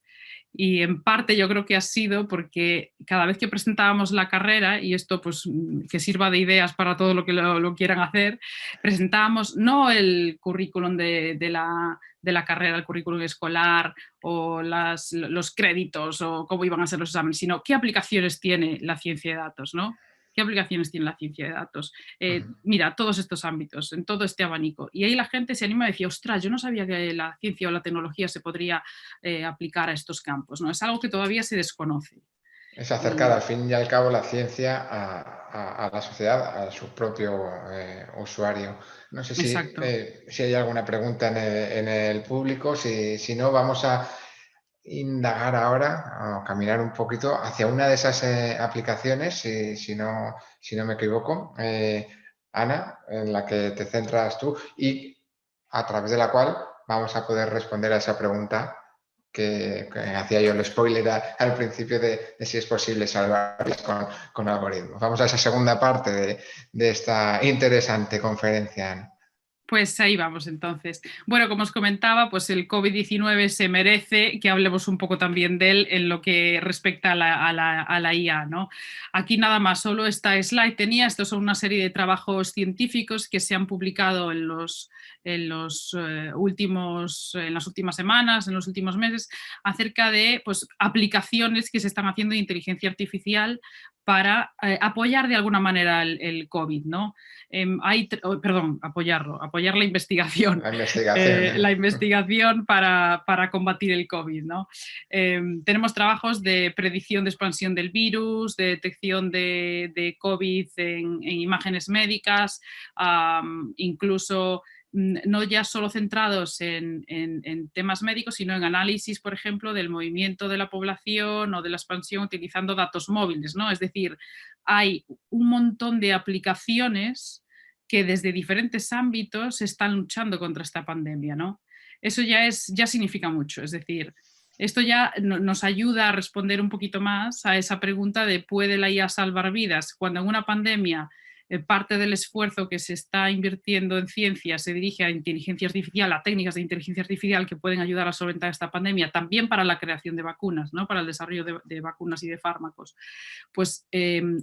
Y en parte yo creo que ha sido porque cada vez que presentábamos la carrera, y esto pues que sirva de ideas para todo lo que lo quieran hacer, presentábamos no el currículum de la carrera, el currículum escolar o los créditos o cómo iban a ser los exámenes, sino qué aplicaciones tiene la ciencia de datos, ¿no? ¿Qué aplicaciones tiene la ciencia de datos? Mira, todos estos ámbitos, en todo este abanico. Y ahí la gente se anima y decía, ostras, yo no sabía que la ciencia o la tecnología se podría aplicar a estos campos, ¿no? Es algo que todavía se desconoce. Es acercar al fin y al cabo la ciencia a la sociedad, a su propio usuario. No sé Exacto. si hay alguna pregunta en el público, si no, vamos a indagar ahora, o caminar un poquito hacia una de esas aplicaciones, si no me equivoco, Ana, en la que te centras tú y a través de la cual vamos a poder responder a esa pregunta que hacía yo el spoiler al principio de si es posible salvarlas con algoritmos. Vamos a esa segunda parte de esta interesante conferencia, Ana. Pues ahí vamos entonces. Bueno, como os comentaba, pues el COVID-19 se merece que hablemos un poco también de él en lo que respecta a la IA, ¿no? Aquí nada más, solo esta slide tenía, estos son una serie de trabajos científicos que se han publicado en las últimas semanas, en los últimos meses, acerca de pues, aplicaciones que se están haciendo de inteligencia artificial para apoyar de alguna manera el COVID, ¿no? Apoyar la investigación. La investigación. La investigación para combatir el COVID, ¿no? Tenemos trabajos de predicción de expansión del virus, de detección de COVID en imágenes médicas, incluso no ya solo centrados en temas médicos, sino en análisis, por ejemplo, del movimiento de la población o de la expansión utilizando datos móviles, ¿no? Es decir, hay un montón de aplicaciones que desde diferentes ámbitos están luchando contra esta pandemia, ¿no? Eso ya significa mucho, es decir, esto ya nos ayuda a responder un poquito más a esa pregunta de ¿puede la IA salvar vidas? Cuando en una pandemia parte del esfuerzo que se está invirtiendo en ciencia se dirige a inteligencia artificial, a técnicas de inteligencia artificial que pueden ayudar a solventar esta pandemia, también para la creación de vacunas, ¿no? Para el desarrollo de vacunas y de fármacos, pues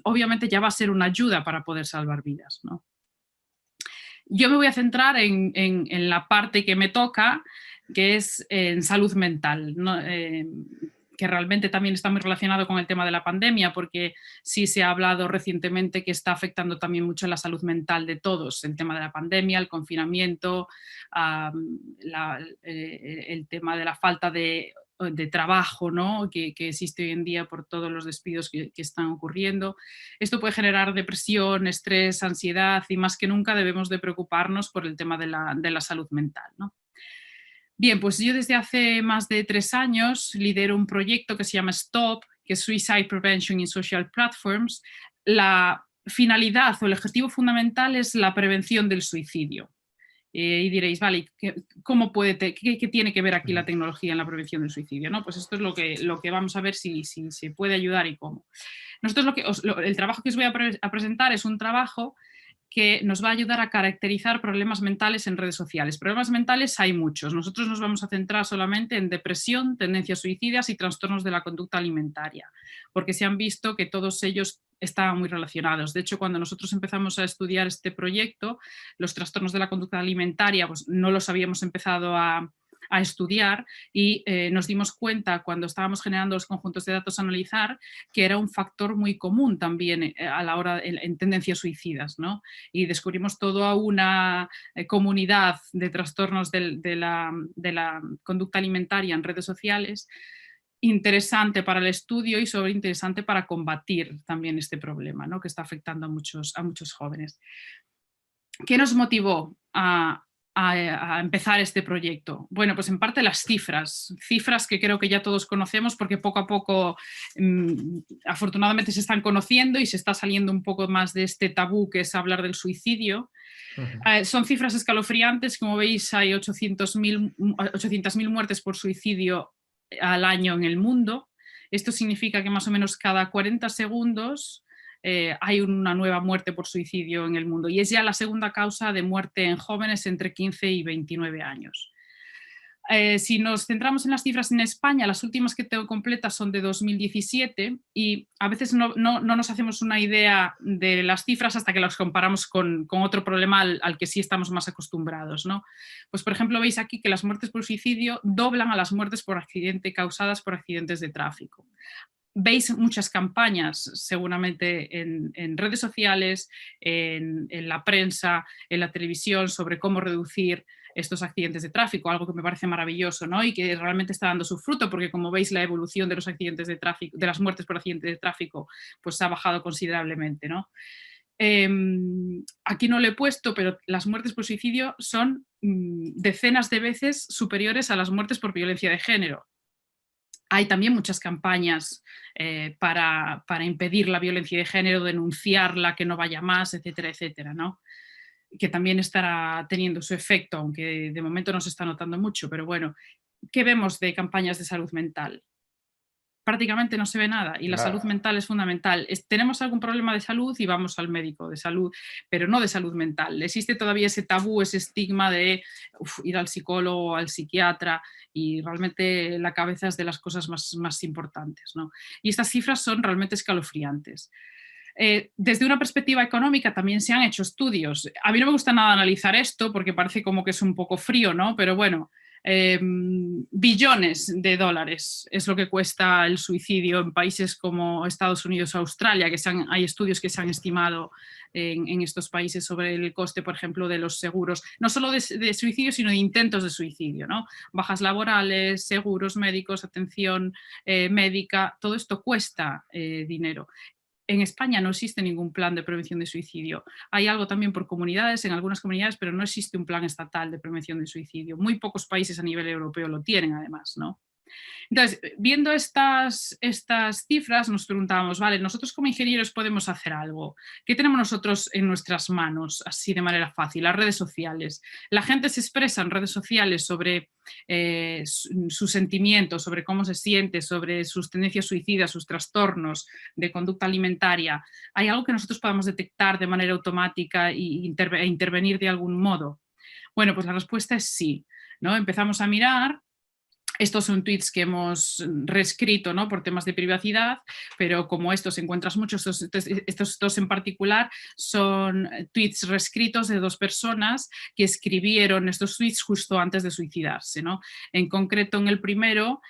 obviamente ya va a ser una ayuda para poder salvar vidas, ¿no? Yo me voy a centrar en la parte que me toca, que es en salud mental, ¿no? Que realmente también está muy relacionado con el tema de la pandemia, porque sí se ha hablado recientemente que está afectando también mucho la salud mental de todos, el tema de la pandemia, el confinamiento, el tema de la falta de trabajo, ¿no? que existe hoy en día por todos los despidos que están ocurriendo. Esto puede generar depresión, estrés, ansiedad y más que nunca debemos de preocuparnos por el tema de la salud mental, ¿no? Bien, pues yo desde hace más de 3 años lidero un proyecto que se llama STOP, que es Suicide Prevention in Social Platforms. La finalidad o el objetivo fundamental es la prevención del suicidio. Y diréis, vale, ¿qué tiene que ver aquí la tecnología en la prevención del suicidio? ¿No? Pues esto es lo que vamos a ver si se puede ayudar y cómo. Nosotros el trabajo que os voy a presentar es un trabajo que nos va a ayudar a caracterizar problemas mentales en redes sociales. Problemas mentales hay muchos. Nosotros nos vamos a centrar solamente en depresión, tendencias suicidas y trastornos de la conducta alimentaria, porque se han visto que todos ellos estaban muy relacionados. De hecho, cuando nosotros empezamos a estudiar este proyecto, los trastornos de la conducta alimentaria pues, no los habíamos empezado a estudiar y nos dimos cuenta cuando estábamos generando los conjuntos de datos a analizar que era un factor muy común también a la hora en tendencias suicidas, ¿no? Y descubrimos toda una comunidad de trastornos de la conducta alimentaria en redes sociales interesante para el estudio y sobre interesante para combatir también este problema, ¿no? Que está afectando a muchos jóvenes. ¿Qué nos motivó a empezar este proyecto? Bueno, pues en parte las cifras que creo que ya todos conocemos porque poco a poco afortunadamente se están conociendo y se está saliendo un poco más de este tabú que es hablar del suicidio. Son cifras escalofriantes, como veis hay 800.000 muertes por suicidio al año en el mundo. Esto significa que más o menos cada 40 segundos hay una nueva muerte por suicidio en el mundo y es ya la segunda causa de muerte en jóvenes entre 15 y 29 años. Si nos centramos en las cifras en España, las últimas que tengo completas son de 2017 y a veces no nos hacemos una idea de las cifras hasta que las comparamos con otro problema al que sí estamos más acostumbrados, ¿no? Pues, por ejemplo, veis aquí que las muertes por suicidio doblan a las muertes por accidente causadas por accidentes de tráfico. Veis muchas campañas seguramente en redes sociales, en la prensa, en la televisión, sobre cómo reducir estos accidentes de tráfico, algo que me parece maravilloso, ¿no? Y que realmente está dando su fruto, porque como veis la evolución de los accidentes de tráfico, de las muertes por accidentes de tráfico, pues ha bajado considerablemente, ¿no? Aquí no lo he puesto, pero las muertes por suicidio son decenas de veces superiores a las muertes por violencia de género. Hay también muchas campañas para impedir la violencia de género, denunciarla, que no vaya más, etcétera, etcétera, ¿no? Que también estará teniendo su efecto, aunque de momento no se está notando mucho, pero bueno, ¿qué vemos de campañas de salud mental? Prácticamente no se ve nada y la salud Nada. mental es fundamental. Tenemos algún problema de salud y vamos al médico de salud, pero no de salud mental. Existe todavía ese tabú, ese estigma de ir al psicólogo, al psiquiatra, y realmente la cabeza es de las cosas más importantes, ¿no? Y estas cifras son realmente escalofriantes. Desde una perspectiva económica también se han hecho estudios. A mí no me gusta nada analizar esto porque parece como que es un poco frío, ¿no? Pero bueno, billones de dólares es lo que cuesta el suicidio en países como Estados Unidos o Australia, que hay estudios que se han estimado en estos países sobre el coste, por ejemplo, de los seguros, no solo de suicidio, sino de intentos de suicidio, ¿no? Bajas laborales, seguros médicos, atención médica, todo esto cuesta dinero. En España no existe ningún plan de prevención de suicidio. Hay algo también por comunidades, en algunas comunidades, pero no existe un plan estatal de prevención de suicidio. Muy pocos países a nivel europeo lo tienen, además, ¿no? Entonces, viendo estas cifras, nos preguntábamos, vale, nosotros como ingenieros podemos hacer algo. ¿Qué tenemos nosotros en nuestras manos, así de manera fácil? Las redes sociales. La gente se expresa en redes sociales sobre sus sentimientos, sobre cómo se siente, sobre sus tendencias suicidas, sus trastornos de conducta alimentaria. ¿Hay algo que nosotros podamos detectar de manera automática e intervenir de algún modo? Bueno, pues la respuesta es sí, ¿no? Empezamos a mirar. Estos son tweets que hemos reescrito, ¿no? Por temas de privacidad, pero como estos encuentras muchos, estos dos en particular son tweets reescritos de dos personas que escribieron estos tweets justo antes de suicidarse, ¿no? En concreto, en el primero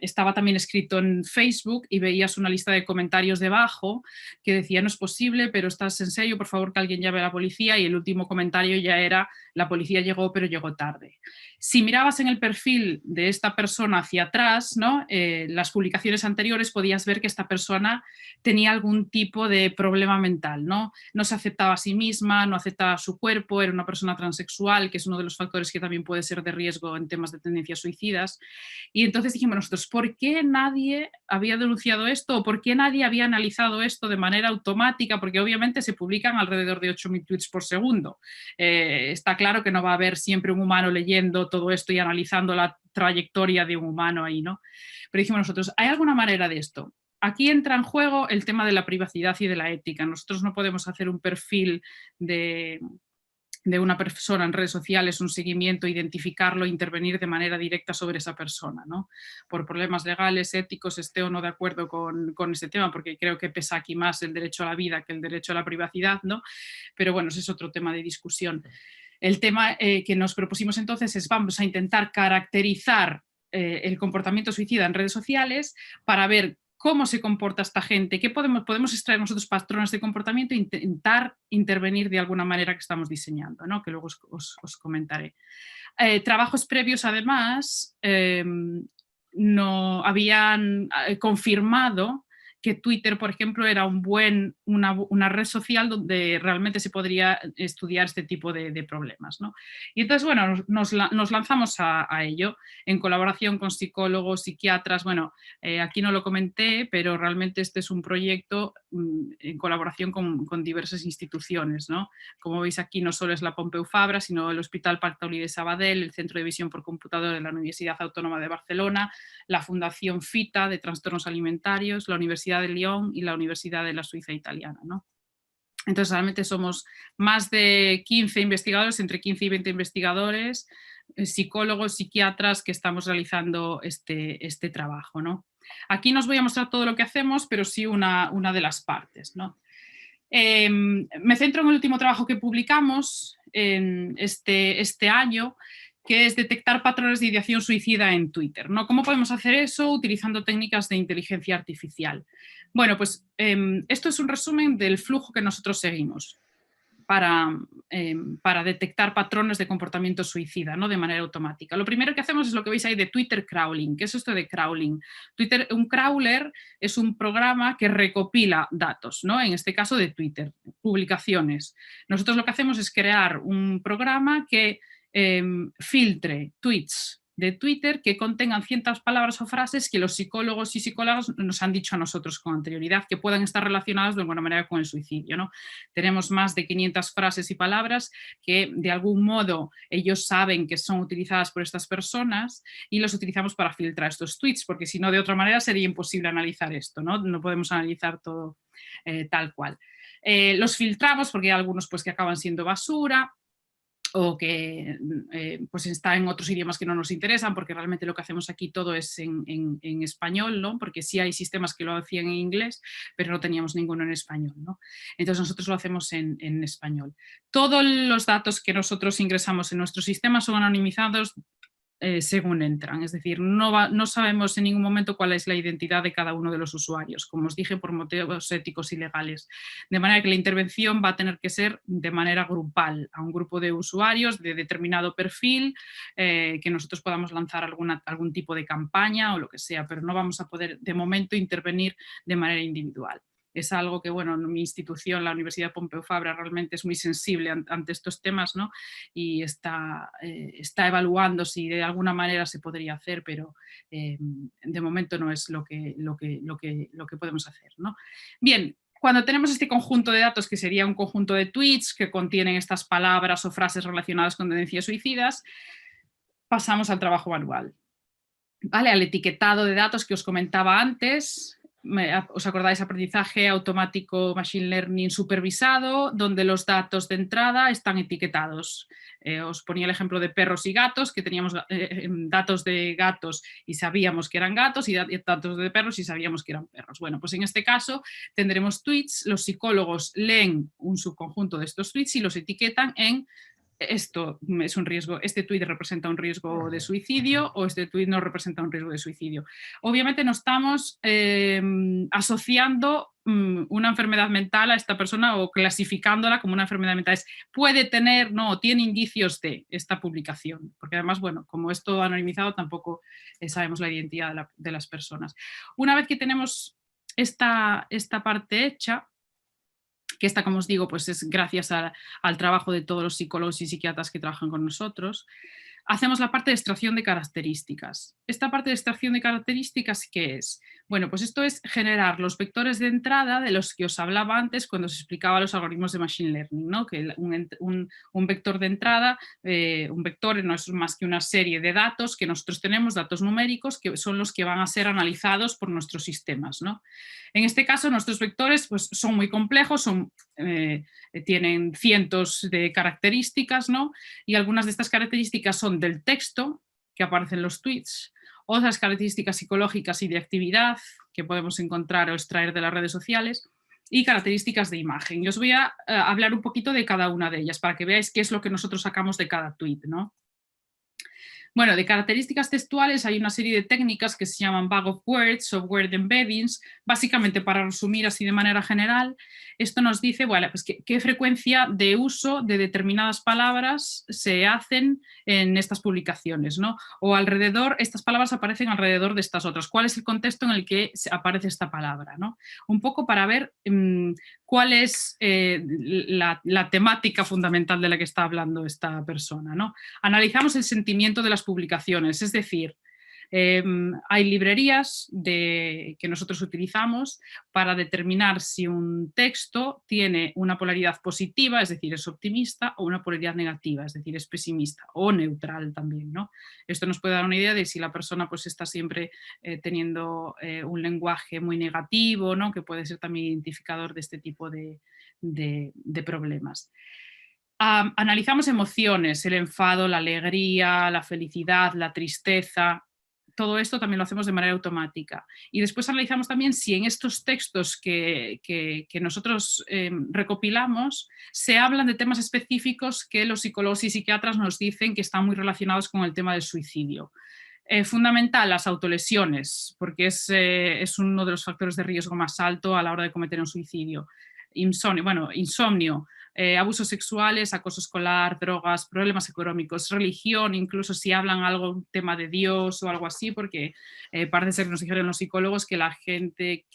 estaba también escrito en Facebook y veías una lista de comentarios debajo que decía: no es posible, pero estás en serio, por favor que alguien llame a la policía, y el último comentario ya era: la policía llegó, pero llegó tarde. Si mirabas en el perfil de esta persona hacia atrás, ¿no? Las publicaciones anteriores, podías ver que esta persona tenía algún tipo de problema mental, ¿no? No se aceptaba a sí misma, no aceptaba su cuerpo, era una persona transexual, que es uno de los factores que también puede ser de riesgo en temas de tendencias suicidas. Y entonces dijimos nosotros, ¿por qué nadie había denunciado esto? ¿O por qué nadie había analizado esto de manera automática? Porque obviamente se publican alrededor de 8.000 tweets por segundo. Está claro que no va a haber siempre un humano leyendo todo esto y analizando la trayectoria de un humano ahí, ¿no? Pero dijimos nosotros, ¿hay alguna manera de esto? Aquí entra en juego el tema de la privacidad y de la ética. Nosotros no podemos hacer un perfil de una persona en redes sociales, un seguimiento, identificarlo, intervenir de manera directa sobre esa persona, ¿no? Por problemas legales, éticos, esté o no de acuerdo con ese tema, porque creo que pesa aquí más el derecho a la vida que el derecho a la privacidad, ¿no? Pero bueno, ese es otro tema de discusión. El tema que nos propusimos entonces es: vamos a intentar caracterizar el comportamiento suicida en redes sociales para ver cómo se comporta esta gente, qué podemos extraer nosotros patrones de comportamiento e intentar intervenir de alguna manera que estamos diseñando, ¿no? Que luego os comentaré. Trabajos previos, además, no habían confirmado que Twitter, por ejemplo, era una red social donde realmente se podría estudiar este tipo de problemas, ¿no? Y entonces, bueno, nos lanzamos a ello en colaboración con psicólogos, psiquiatras. Bueno, aquí no lo comenté, pero realmente este es un proyecto en colaboración con diversas instituciones, ¿no? Como veis aquí, no solo es la Pompeu Fabra, sino el Hospital Parc Taulí de Sabadell, el Centro de Visión por Computador de la Universidad Autónoma de Barcelona, la Fundación FITA de Trastornos Alimentarios, la Universidad de Lyon y la Universidad de la Suiza Italiana, ¿no? Entonces realmente somos más de 15 investigadores, entre 15 y 20 investigadores, psicólogos, psiquiatras que estamos realizando este trabajo, ¿no? Aquí no os voy a mostrar todo lo que hacemos, pero sí una de las partes, ¿no? Me centro en el último trabajo que publicamos en este año, que es detectar patrones de ideación suicida en Twitter, ¿no? ¿Cómo podemos hacer eso? Utilizando técnicas de inteligencia artificial. Bueno, pues esto es un resumen del flujo que nosotros seguimos para detectar patrones de comportamiento suicida, ¿no? De manera automática. Lo primero que hacemos es lo que veis ahí de Twitter crawling. ¿Qué es esto de crawling? Un crawler es un programa que recopila datos, ¿no? En este caso de Twitter, publicaciones. Nosotros lo que hacemos es crear un programa que filtre tweets de Twitter que contengan ciertas palabras o frases que los psicólogos y psicólogas nos han dicho a nosotros con anterioridad que puedan estar relacionadas de alguna manera con el suicidio, ¿no? Tenemos más de 500 frases y palabras que de algún modo ellos saben que son utilizadas por estas personas y los utilizamos para filtrar estos tweets, porque si no, de otra manera sería imposible analizar esto, ¿no? No podemos analizar todo tal cual. Los filtramos porque hay algunos pues, que acaban siendo basura, o que pues está en otros idiomas que no nos interesan, porque realmente lo que hacemos aquí todo es en español, ¿no? Porque sí hay sistemas que lo hacían en inglés, pero no teníamos ninguno en español, ¿no? Entonces nosotros lo hacemos en español. Todos los datos que nosotros ingresamos en nuestro sistema son anonimizados según entran, es decir, no sabemos en ningún momento cuál es la identidad de cada uno de los usuarios, como os dije, por motivos éticos y legales, de manera que la intervención va a tener que ser de manera grupal, a un grupo de usuarios de determinado perfil, que nosotros podamos lanzar algún tipo de campaña o lo que sea, pero no vamos a poder de momento intervenir de manera individual. Es algo que, bueno, mi institución, la Universidad Pompeu Fabra, realmente es muy sensible ante estos temas, ¿no? Y está evaluando si de alguna manera se podría hacer, pero de momento no es lo que podemos hacer, ¿no? Bien, cuando tenemos este conjunto de datos, que sería un conjunto de tweets que contienen estas palabras o frases relacionadas con tendencias suicidas, pasamos al trabajo manual. ¿Vale? Al etiquetado de datos que os comentaba antes. ¿Os acordáis? Aprendizaje automático, machine learning supervisado, donde los datos de entrada están etiquetados. Os ponía el ejemplo de perros y gatos, que teníamos datos de gatos y sabíamos que eran gatos, y datos de perros y sabíamos que eran perros. Bueno, pues en este caso tendremos tweets, los psicólogos leen un subconjunto de estos tweets y los etiquetan en esto es un riesgo, este tuit representa un riesgo de suicidio o este tuit no representa un riesgo de suicidio. Obviamente no estamos asociando una enfermedad mental a esta persona o clasificándola como una enfermedad mental. Puede tener, no, tiene indicios de esta publicación, porque además, bueno, como es todo anonimizado, tampoco sabemos la identidad de las personas. Una vez que tenemos esta parte hecha, que esta, como os digo, pues es gracias al trabajo de todos los psicólogos y psiquiatras que trabajan con nosotros, hacemos la parte de extracción de características. Esta parte de extracción de características, ¿qué es? Bueno, pues esto es generar los vectores de entrada de los que os hablaba antes cuando os explicaba los algoritmos de Machine Learning, ¿no? Que un vector de entrada, un vector no es más que una serie de datos que nosotros tenemos, datos numéricos, que son los que van a ser analizados por nuestros sistemas, ¿no? En este caso, nuestros vectores pues, son muy complejos, tienen cientos de características, ¿no? Y algunas de estas características son del texto que aparece en los tweets, otras características psicológicas y de actividad que podemos encontrar o extraer de las redes sociales, y características de imagen. Y os voy a hablar un poquito de cada una de ellas para que veáis qué es lo que nosotros sacamos de cada tweet, ¿no? Bueno, de características textuales hay una serie de técnicas que se llaman bag of words o word embeddings. Básicamente, para resumir así de manera general, esto nos dice, bueno, pues qué frecuencia de uso de determinadas palabras se hacen en estas publicaciones, ¿no? O alrededor, estas palabras aparecen alrededor de estas otras. ¿Cuál es el contexto en el que aparece esta palabra, ¿no? Un poco para ver cuál es la temática fundamental de la que está hablando esta persona, ¿no? Analizamos el sentimiento de las publicaciones, es decir, Hay librerías que nosotros utilizamos para determinar si un texto tiene una polaridad positiva, es decir, es optimista, o una polaridad negativa, es decir, es pesimista, o neutral también, ¿no? Esto nos puede dar una idea de si la persona pues, está siempre teniendo un lenguaje muy negativo, ¿no? Que puede ser también identificador de este tipo de problemas. Analizamos emociones, el enfado, la alegría, la felicidad, la tristeza. Todo esto también lo hacemos de manera automática. Y después analizamos también si en estos textos que nosotros recopilamos se hablan de temas específicos que los psicólogos y psiquiatras nos dicen que están muy relacionados con el tema del suicidio. Fundamental, las autolesiones, porque es uno de los factores de riesgo más alto a la hora de cometer un suicidio. Insomnio, abusos sexuales, acoso escolar, drogas, problemas económicos, religión, incluso si hablan algo, tema de Dios o algo así, porque parece ser que nos dijeron los psicólogos que la gente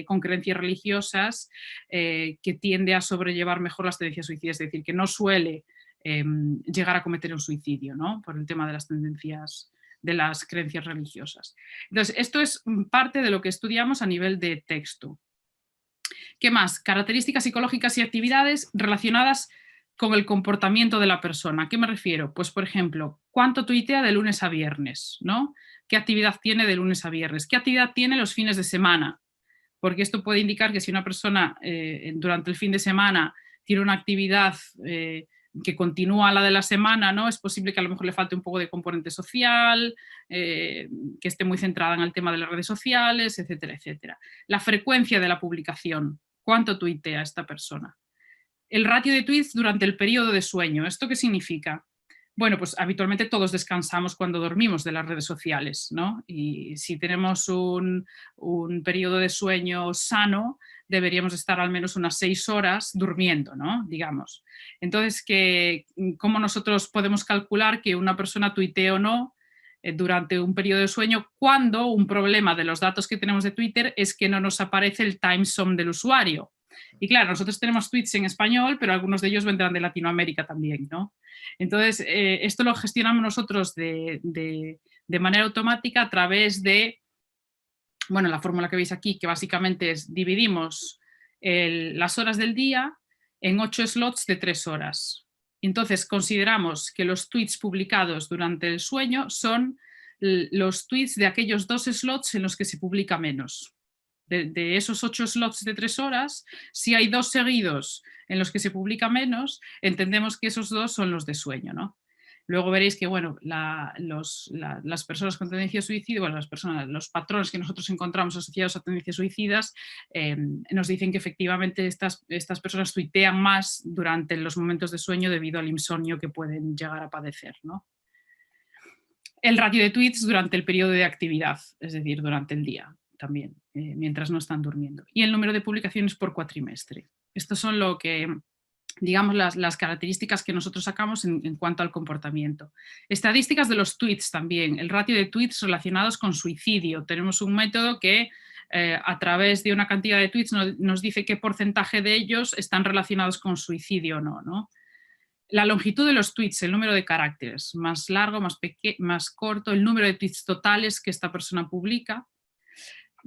con creencias religiosas que tiende a sobrellevar mejor las tendencias suicidas, es decir, que no suele llegar a cometer un suicidio, ¿no? Por el tema de las tendencias, de las creencias religiosas. Entonces, esto es parte de lo que estudiamos a nivel de texto. ¿Qué más? Características psicológicas y actividades relacionadas con el comportamiento de la persona. ¿A qué me refiero? Pues, por ejemplo, ¿cuánto tuitea de lunes a viernes? ¿No? ¿Qué actividad tiene de lunes a viernes? ¿Qué actividad tiene los fines de semana? Porque esto puede indicar que si una persona durante el fin de semana tiene una actividad que continúa la de la semana, ¿no? Es posible que a lo mejor le falte un poco de componente social, que esté muy centrada en el tema de las redes sociales, etcétera, etcétera. La frecuencia de la publicación, ¿cuánto tuitea esta persona? El ratio de tweets durante el periodo de sueño, ¿esto qué significa? Bueno, pues habitualmente todos descansamos cuando dormimos de las redes sociales, ¿no? Y si tenemos un periodo de sueño sano, deberíamos estar al menos unas 6 horas durmiendo, ¿no? Digamos. Entonces, ¿cómo nosotros podemos calcular que una persona tuitee o no durante un periodo de sueño cuando un problema de los datos que tenemos de Twitter es que no nos aparece el time zone del usuario? Y claro, nosotros tenemos tweets en español, pero algunos de ellos vendrán de Latinoamérica también, ¿no? Entonces, esto lo gestionamos nosotros de manera automática a través de, bueno, la fórmula que veis aquí, que básicamente es dividimos las horas del día en 8 slots de 3 horas. Entonces, consideramos que los tweets publicados durante el sueño son los tweets de aquellos 2 slots en los que se publica menos. De esos 8 slots de 3 horas, si hay 2 seguidos en los que se publica menos, entendemos que esos 2 son los de sueño, ¿no? Luego veréis que, bueno, las personas con tendencia a suicidio, bueno, los patrones que nosotros encontramos asociados a tendencias suicidas, nos dicen que efectivamente estas personas tuitean más durante los momentos de sueño debido al insomnio que pueden llegar a padecer, ¿no? El ratio de tweets durante el periodo de actividad, es decir, durante el día también, mientras no están durmiendo. Y el número de publicaciones por cuatrimestre. Estos son lo que, digamos, las características que nosotros sacamos en cuanto al comportamiento. Estadísticas de los tweets también, el ratio de tweets relacionados con suicidio. Tenemos un método que a través de una cantidad de tweets nos dice qué porcentaje de ellos están relacionados con suicidio o no, ¿no? La longitud de los tweets, el número de caracteres, más largo, más corto, el número de tweets totales que esta persona publica.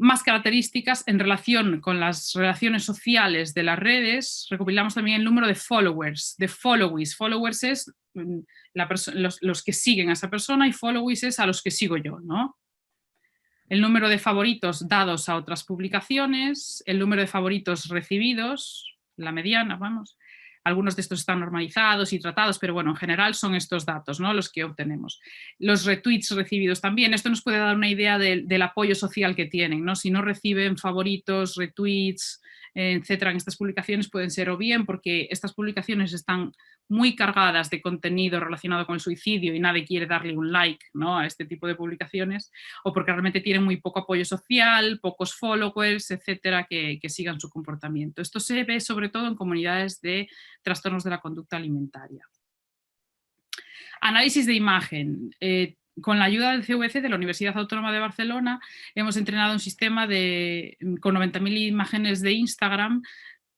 Más características en relación con las relaciones sociales de las redes, recopilamos también el número de followers, de followees. Followers es los que siguen a esa persona y followees es a los que sigo yo, ¿no? El número de favoritos dados a otras publicaciones, el número de favoritos recibidos, la mediana, vamos. Algunos de estos están normalizados y tratados, pero bueno, en general son estos datos, ¿no? Los que obtenemos. Los retweets recibidos también, esto nos puede dar una idea del apoyo social que tienen, ¿no? Si no reciben favoritos, retweets, etcétera, en estas publicaciones pueden ser o bien porque estas publicaciones están muy cargadas de contenido relacionado con el suicidio y nadie quiere darle un like, ¿no? A este tipo de publicaciones, o porque realmente tienen muy poco apoyo social, pocos followers, etcétera, que sigan su comportamiento. Esto se ve sobre todo en comunidades de trastornos de la conducta alimentaria. Análisis de imagen. Con la ayuda del CVC de la Universidad Autónoma de Barcelona hemos entrenado un sistema con 90.000 imágenes de Instagram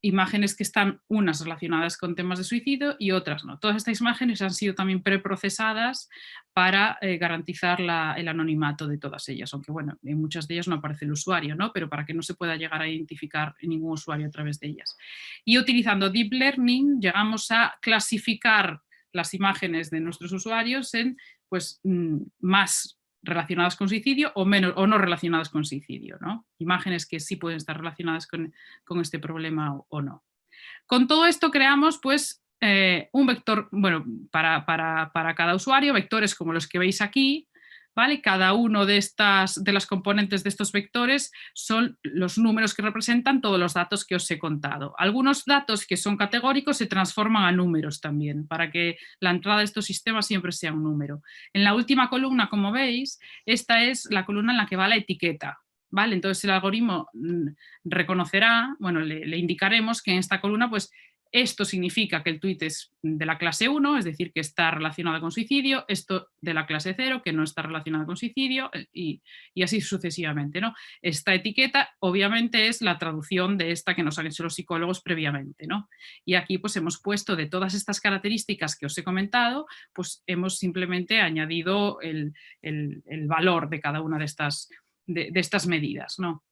imágenes que están unas relacionadas con temas de suicidio y otras no. Todas estas imágenes han sido también preprocesadas para garantizar el anonimato de todas ellas, aunque bueno, en muchas de ellas no aparece el usuario, ¿no? Pero para que no se pueda llegar a identificar ningún usuario a través de ellas. Y utilizando Deep Learning llegamos a clasificar las imágenes de nuestros usuarios en pues, más relacionadas con suicidio o no relacionadas con suicidio, ¿no? Imágenes que sí pueden estar relacionadas con este problema o no. Con todo esto creamos pues un vector, bueno, para cada usuario, vectores como los que veis aquí, ¿vale? Cada uno de las componentes de estos vectores son los números que representan todos los datos que os he contado. Algunos datos que son categóricos se transforman a números también, para que la entrada de estos sistemas siempre sea un número. En la última columna, como veis, esta es la columna en la que va la etiqueta, ¿vale? Entonces el algoritmo reconocerá, bueno, le indicaremos que en esta columna pues esto significa que el tweet es de la clase 1, es decir, que está relacionado con suicidio, esto de la clase 0, que no está relacionado con suicidio, y así sucesivamente, ¿no? Esta etiqueta obviamente es la traducción de esta que nos han hecho los psicólogos previamente, ¿no? Y aquí pues hemos puesto de todas estas características que os he comentado, pues hemos simplemente añadido el valor de cada una de estas medidas, ¿no?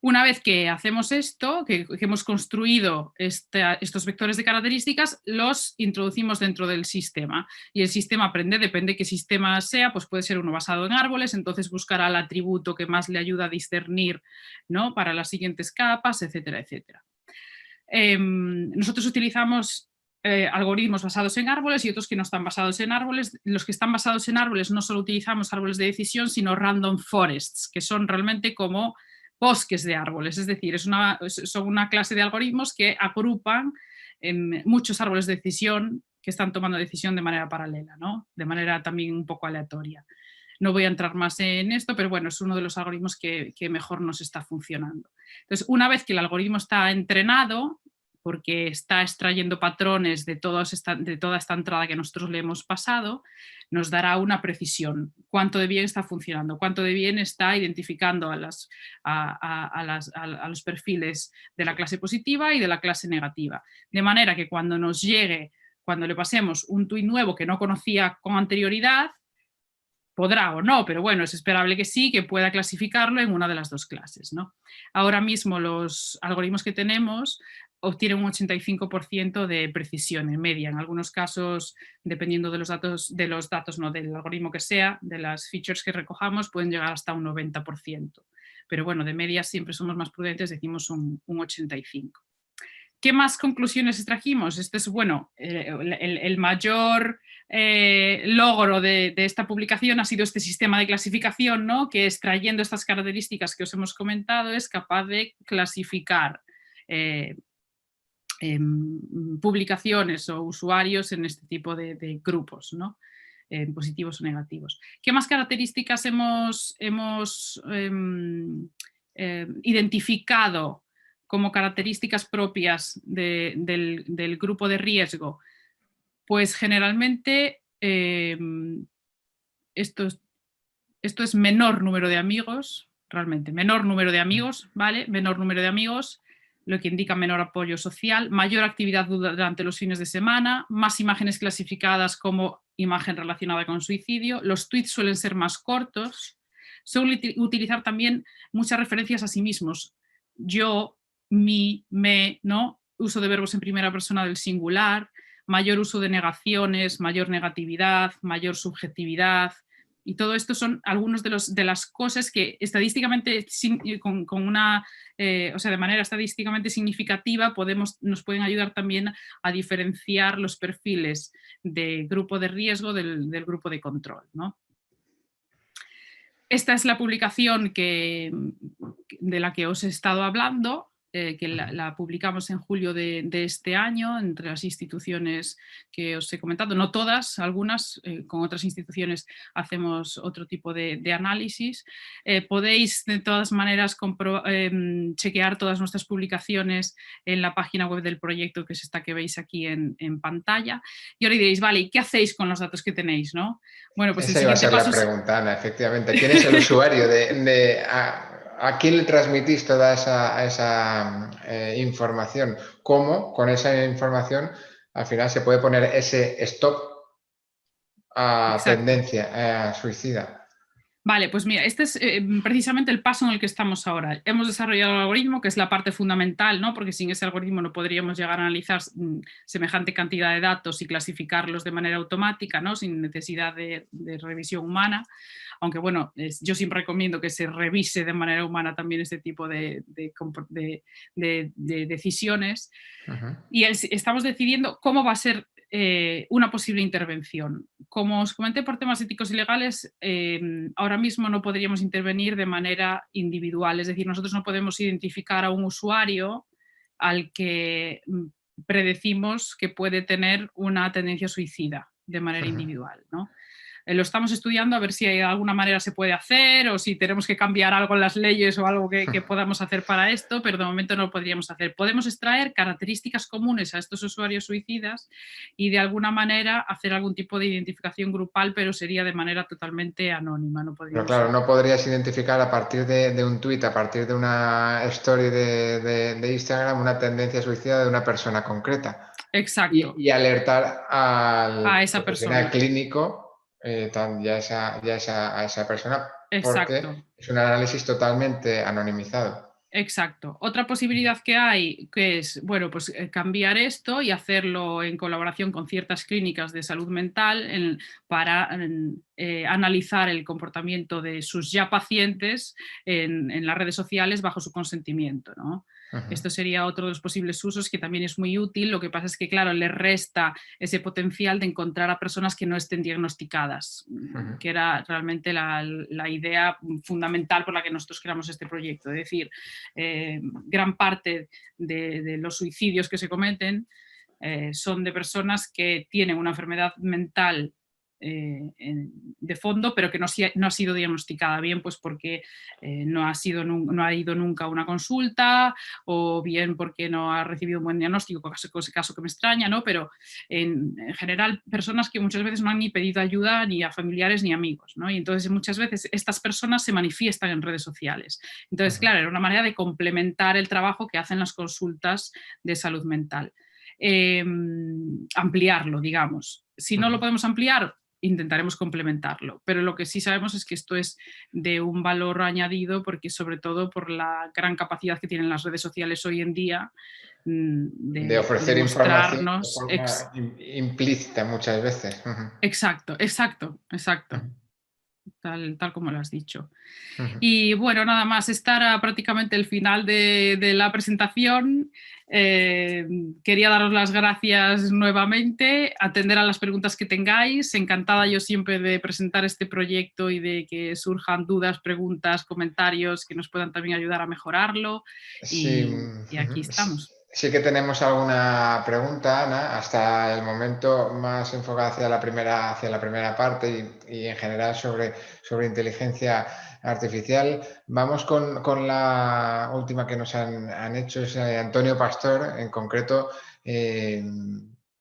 Una vez que hacemos esto, que hemos construido estos vectores de características, los introducimos dentro del sistema y el sistema aprende, depende de qué sistema sea, pues puede ser uno basado en árboles, entonces buscará el atributo que más le ayuda a discernir, ¿no? Para las siguientes capas, etcétera, etcétera. Nosotros utilizamos algoritmos basados en árboles y otros que no están basados en árboles. Los que están basados en árboles no solo utilizamos árboles de decisión, sino random forests, que son realmente como bosques de árboles, es decir, son una clase de algoritmos que agrupan muchos árboles de decisión que están tomando decisión de manera paralela, ¿no? De manera también un poco aleatoria. No voy a entrar más en esto, pero bueno, es uno de los algoritmos que mejor nos está funcionando. Entonces, una vez que el algoritmo está entrenado, porque está extrayendo patrones de toda esta entrada que nosotros le hemos pasado, nos dará una precisión, cuánto de bien está funcionando, cuánto de bien está identificando a los perfiles de la clase positiva y de la clase negativa. De manera que cuando nos llegue, cuando le pasemos un tuit nuevo que no conocía con anterioridad, podrá o no, pero bueno, es esperable que sí, que pueda clasificarlo en una de las dos clases, ¿no? Ahora mismo los algoritmos que tenemos obtienen un 85% de precisión en media. En algunos casos, dependiendo de los datos, no del algoritmo que sea, de las features que recojamos, pueden llegar hasta un 90%. Pero bueno, de media siempre somos más prudentes, decimos un 85%. ¿Qué más conclusiones extrajimos? Este es, bueno, el mayor logro de esta publicación ha sido este sistema de clasificación, ¿no? Que extrayendo estas características que os hemos comentado es capaz de clasificar publicaciones o usuarios en este tipo de grupos, ¿no? Positivos o negativos. ¿Qué más características hemos identificado como características propias del grupo de riesgo? Pues generalmente esto es menor número de amigos, realmente, menor número de amigos, ¿vale? Menor número de amigos, lo que indica menor apoyo social, mayor actividad durante los fines de semana, más imágenes clasificadas como imagen relacionada con suicidio, los tweets suelen ser más cortos, suelen utilizar también muchas referencias a sí mismos, yo, mi, me, ¿no? Uso de verbos en primera persona del singular, mayor uso de negaciones, mayor negatividad, mayor subjetividad, y todo esto son algunos de las cosas que estadísticamente, o sea, de manera estadísticamente significativa, nos pueden ayudar también a diferenciar los perfiles de grupo de riesgo del grupo de control, ¿no? Esta es la publicación de la que os he estado hablando, que la publicamos en julio de este año entre las instituciones que os he comentado, no todas, algunas, con otras instituciones hacemos otro tipo de análisis. Podéis de todas maneras chequear todas nuestras publicaciones en la página web del proyecto, que es esta que veis aquí en pantalla. Y ahora diréis, vale, ¿y qué hacéis con los datos que tenéis, no? Bueno, pues esa iba a ser la pregunta, Ana, efectivamente. ¿Quién es el usuario ¿A quién le transmitís toda esa información? ¿Cómo con esa información al final se puede poner ese stop a Exacto. tendencia suicida? Vale, pues mira, este es precisamente el paso en el que estamos ahora. Hemos desarrollado el algoritmo, que es la parte fundamental, ¿no? Porque sin ese algoritmo no podríamos llegar a analizar semejante cantidad de datos y clasificarlos de manera automática, ¿no? Sin necesidad de revisión humana. Aunque bueno, yo siempre recomiendo que se revise de manera humana también este tipo de decisiones. Uh-huh. Y estamos decidiendo cómo va a ser una posible intervención. Como os comenté, por temas éticos y legales, ahora mismo no podríamos intervenir de manera individual, es decir, nosotros no podemos identificar a un usuario al que predecimos que puede tener una tendencia suicida de manera Uh-huh. individual, ¿no? Lo estamos estudiando a ver si de alguna manera se puede hacer o si tenemos que cambiar algo en las leyes o algo que podamos hacer para esto, pero de momento no lo podríamos hacer. Podemos extraer características comunes a estos usuarios suicidas y de alguna manera hacer algún tipo de identificación grupal, pero sería de manera totalmente anónima, no Pero podríamos claro, saber. no podrías identificar a partir de un tuit, a partir de una story de Instagram, una tendencia suicida de una persona concreta. Exacto. Y alertar al A esa profesional persona. clínico a esa persona, porque Exacto. es un análisis totalmente anonimizado. Exacto. Otra posibilidad que hay, que es, bueno, pues cambiar esto y hacerlo en colaboración con ciertas clínicas de salud mental para analizar el comportamiento de sus ya pacientes en las redes sociales bajo su consentimiento, ¿no? Uh-huh. Esto sería otro de los posibles usos que también es muy útil. Lo que pasa es que, claro, le resta ese potencial de encontrar a personas que no estén diagnosticadas, Uh-huh. que era realmente la idea fundamental por la que nosotros creamos este proyecto. Es decir, gran parte de los suicidios que se cometen son de personas que tienen una enfermedad mental de fondo, pero que no ha sido diagnosticada, bien pues porque no ha ido nunca a una consulta, o bien porque no ha recibido un buen diagnóstico, caso que me extraña, ¿no? Pero en general personas que muchas veces no han ni pedido ayuda ni a familiares ni amigos, ¿no? Y entonces muchas veces estas personas se manifiestan en redes sociales. Entonces, Uh-huh. claro, era una manera de complementar el trabajo que hacen las consultas de salud mental. Ampliarlo, digamos. Si no lo Uh-huh. podemos ampliar, intentaremos complementarlo, pero lo que sí sabemos es que esto es de un valor añadido, porque sobre todo por la gran capacidad que tienen las redes sociales hoy en día De de ofrecer información de mostrarnos. forma implícita muchas veces. Uh-huh. Exacto, exacto, exacto. Uh-huh. Tal como lo has dicho. Uh-huh. Y bueno, nada más, estar a prácticamente el final de la presentación. Quería daros las gracias nuevamente, atender a las preguntas que tengáis. Encantada yo siempre de presentar este proyecto y de que surjan dudas, preguntas, comentarios que nos puedan también ayudar a mejorarlo. Sí, Y aquí estamos. sí que tenemos alguna pregunta, Ana, hasta el momento más enfocada hacia la primera parte y en general sobre inteligencia artificial. Vamos con la última que nos han hecho, es Antonio Pastor, en concreto.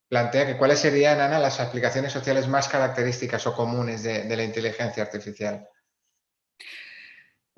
Plantea que cuáles serían, Ana, las aplicaciones sociales más características o comunes de la inteligencia artificial.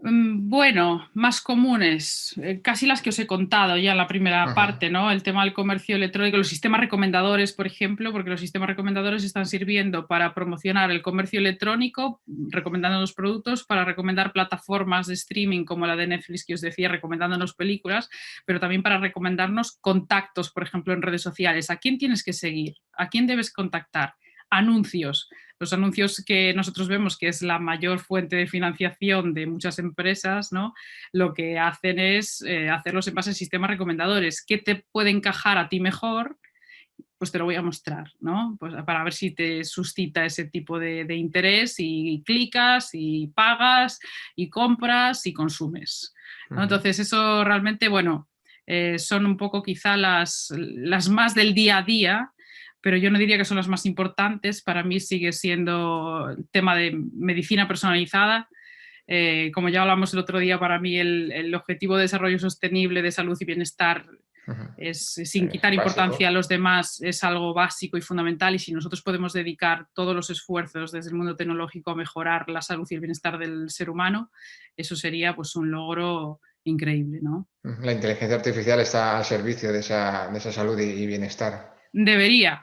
Bueno, más comunes, casi las que os he contado ya en la primera Uh-huh. parte, ¿no? El tema del comercio electrónico, los sistemas recomendadores, por ejemplo, porque los sistemas recomendadores están sirviendo para promocionar el comercio electrónico, recomendando los productos, para recomendar plataformas de streaming como la de Netflix que os decía, recomendándonos películas, pero también para recomendarnos contactos, por ejemplo, en redes sociales. ¿A quién tienes que seguir? ¿A quién debes contactar? Anuncios. Los anuncios que nosotros vemos que es la mayor fuente de financiación de muchas empresas, ¿no? Lo que hacen es hacerlos en base a sistemas recomendadores. ¿Qué te puede encajar a ti mejor? Pues te lo voy a mostrar, ¿no? Pues para ver si te suscita ese tipo de interés y clicas y pagas y compras y consumes, ¿no? Uh-huh. Entonces eso realmente, bueno, son un poco quizá las más del día a día, pero yo no diría que son las más importantes. Para mí sigue siendo el tema de medicina personalizada. Como ya hablamos el otro día, para mí el objetivo de desarrollo sostenible de salud y bienestar Sin quitar importancia a los demás, es algo básico y fundamental, y si nosotros podemos dedicar todos los esfuerzos desde el mundo tecnológico a mejorar la salud y el bienestar del ser humano, eso sería pues un logro increíble, ¿no? La inteligencia artificial está al servicio de esa salud y bienestar. Debería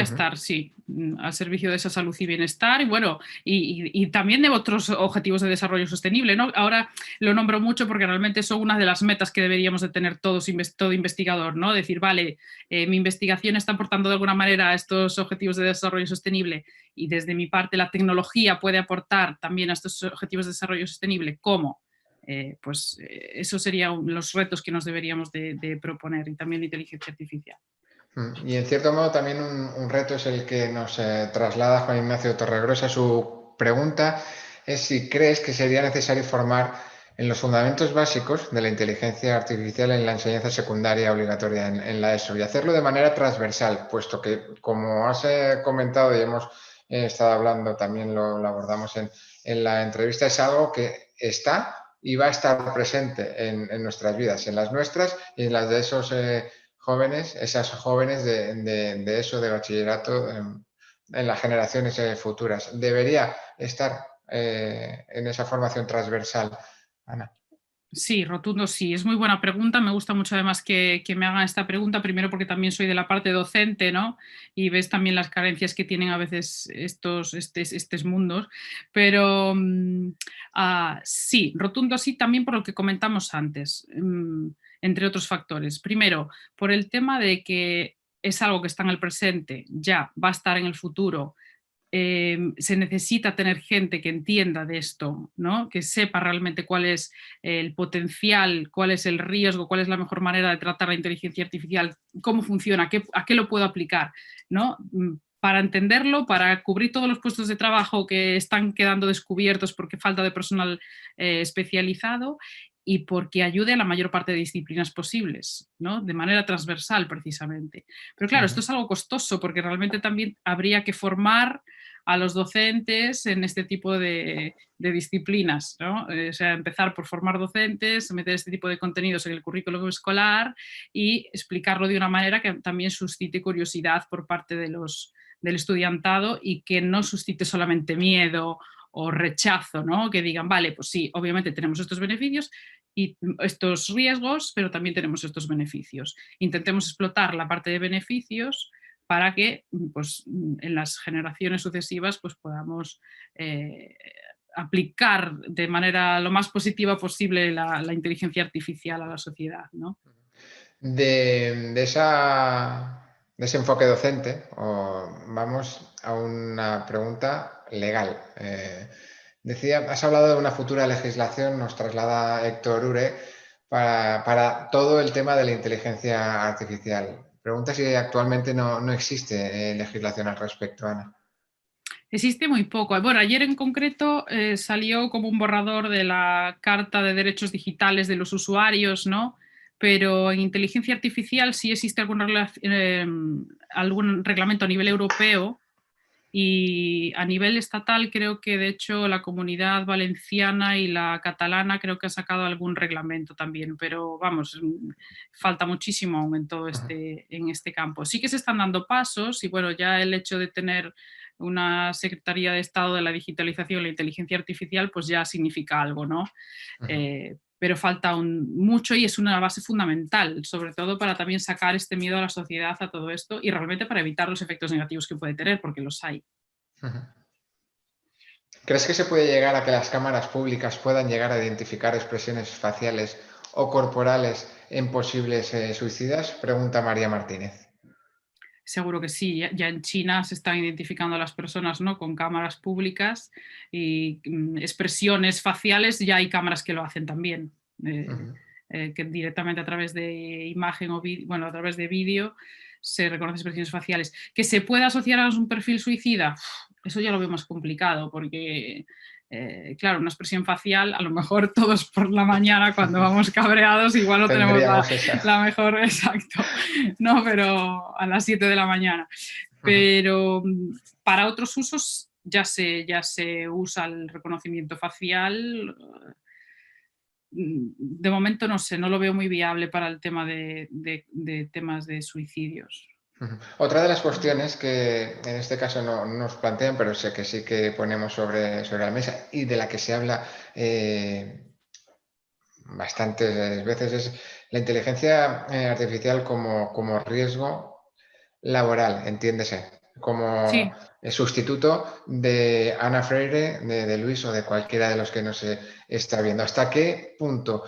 estar, sí, al servicio de esa salud y bienestar, y bueno, y también de otros objetivos de desarrollo sostenible, ¿no? Ahora lo nombro mucho porque realmente son una de las metas que deberíamos de tener todo investigador, ¿no? Decir, vale, mi investigación está aportando de alguna manera a estos objetivos de desarrollo sostenible, y desde mi parte la tecnología puede aportar también a estos objetivos de desarrollo sostenible. ¿Cómo? Eso serían los retos que nos deberíamos de proponer, y también la inteligencia artificial. Y en cierto modo también un reto es el que nos traslada Juan Ignacio Torregrosa. Su pregunta es si crees que sería necesario formar en los fundamentos básicos de la inteligencia artificial en la enseñanza secundaria obligatoria en la ESO, y hacerlo de manera transversal, puesto que, como has comentado y hemos estado hablando, también lo abordamos en la entrevista, es algo que está y va a estar presente en nuestras vidas, en las nuestras y en las de esos jóvenes, esas jóvenes de eso, de bachillerato, en las generaciones futuras. Debería estar en esa formación transversal, Ana. Sí, rotundo sí. Es muy buena pregunta. Me gusta mucho además que me hagan esta pregunta, primero porque también soy de la parte docente, ¿no? Y ves también las carencias que tienen a veces estos mundos. Pero sí, rotundo sí, también por lo que comentamos antes, entre otros factores. Primero, por el tema de que es algo que está en el presente, ya va a estar en el futuro. Se necesita tener gente que entienda de esto, ¿no? Que sepa realmente cuál es el potencial, cuál es el riesgo, cuál es la mejor manera de tratar la inteligencia artificial, cómo funciona, a qué lo puedo aplicar, ¿no? Para entenderlo, para cubrir todos los puestos de trabajo que están quedando descubiertos porque falta de personal especializado, y porque ayude a la mayor parte de disciplinas posibles, ¿no? De manera transversal, precisamente. Pero claro, esto es algo costoso porque realmente también habría que formar a los docentes en este tipo de disciplinas, ¿no? O sea, empezar por formar docentes, meter este tipo de contenidos en el currículo escolar y explicarlo de una manera que también suscite curiosidad por parte del estudiantado, y que no suscite solamente miedo o rechazo, ¿no? Que digan, vale, pues sí, obviamente tenemos estos beneficios y estos riesgos, pero también tenemos estos beneficios. Intentemos explotar la parte de beneficios para que pues, en las generaciones sucesivas pues, podamos aplicar de manera lo más positiva posible la inteligencia artificial a la sociedad, ¿no? De ese enfoque docente, vamos a una pregunta legal. Has hablado de una futura legislación, nos traslada Héctor Ure, para todo el tema de la inteligencia artificial. Pregunta si actualmente no existe legislación al respecto, Ana. Existe muy poco. Bueno, ayer en concreto salió como un borrador de la Carta de Derechos Digitales de los Usuarios, ¿no? Pero en inteligencia artificial sí existe algún reglamento a nivel europeo, y a nivel estatal creo que de hecho la Comunidad Valenciana y la catalana creo que han sacado algún reglamento también, pero vamos, falta muchísimo aún en este campo. Sí que se están dando pasos, y bueno, ya el hecho de tener una Secretaría de Estado de la Digitalización y la Inteligencia Artificial pues ya significa algo, ¿no? Pero falta mucho, y es una base fundamental, sobre todo para también sacar este miedo a la sociedad a todo esto, y realmente para evitar los efectos negativos que puede tener, porque los hay. ¿Crees que se puede llegar a que las cámaras públicas puedan llegar a identificar expresiones faciales o corporales en posibles suicidas? Pregunta María Martínez. Seguro que sí, ya en China se están identificando a las personas, ¿no? Con cámaras públicas y expresiones faciales, ya hay cámaras que lo hacen también, que directamente a través de imagen o bueno, a través de vídeo se reconocen expresiones faciales. ¿Que se puede asociar a un perfil suicida? Eso ya lo veo más complicado, porque claro, una expresión facial, a lo mejor todos por la mañana cuando vamos cabreados igual no tenemos la mejor, exacto, no, pero a las 7 de la mañana. Pero para otros usos ya se usa el reconocimiento facial de momento no sé, no lo veo muy viable para el tema de temas de suicidios. Otra de las cuestiones que en este caso no nos plantean, pero sé que sí que ponemos sobre la mesa y de la que se habla bastantes veces es la inteligencia artificial como riesgo laboral, entiéndese, como Sí, sustituto de Ana Freire, de Luis o de cualquiera de los que nos está viendo. ¿Hasta qué punto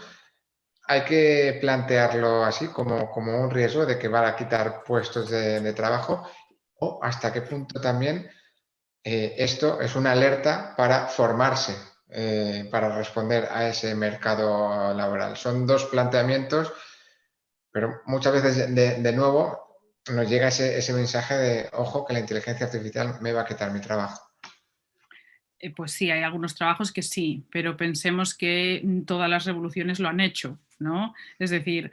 hay que plantearlo así, como un riesgo de que van a quitar puestos de trabajo? ¿O hasta qué punto también esto es una alerta para formarse, para responder a ese mercado laboral? Son dos planteamientos, pero muchas veces de nuevo nos llega ese mensaje de, ojo, que la inteligencia artificial me va a quitar mi trabajo. Pues sí, hay algunos trabajos que sí, pero pensemos que todas las revoluciones lo han hecho, ¿no? Es decir,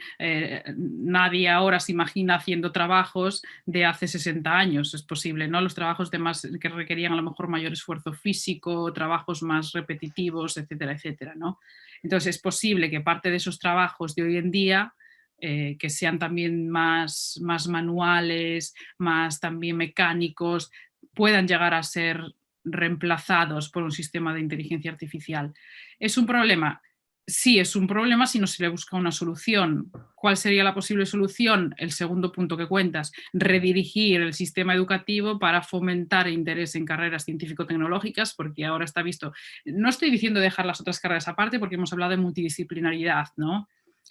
nadie ahora se imagina haciendo trabajos de hace 60 años, es posible, ¿no? Los trabajos que requerían a lo mejor mayor esfuerzo físico, trabajos más repetitivos, etcétera, etcétera, ¿no? Entonces es posible que parte de esos trabajos de hoy en día que sean también más manuales, más también mecánicos, puedan llegar a ser reemplazados por un sistema de inteligencia artificial. ¿Es un problema? Sí, es un problema si no se le busca una solución. ¿Cuál sería la posible solución? El segundo punto que cuentas, redirigir el sistema educativo para fomentar interés en carreras científico-tecnológicas, porque ahora está visto. No estoy diciendo dejar las otras carreras aparte, porque hemos hablado de multidisciplinaridad, ¿no?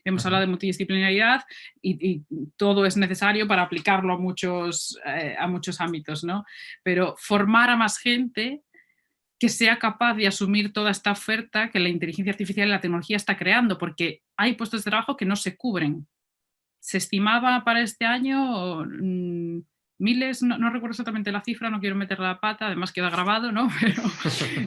Hemos hablado de multidisciplinaridad y todo es necesario para aplicarlo a muchos ámbitos, ¿no? Pero formar a más gente que sea capaz de asumir toda esta oferta que la inteligencia artificial y la tecnología está creando, porque hay puestos de trabajo que no se cubren. Se estimaba para este año miles, no recuerdo exactamente la cifra, no quiero meter la pata, además queda grabado, ¿no?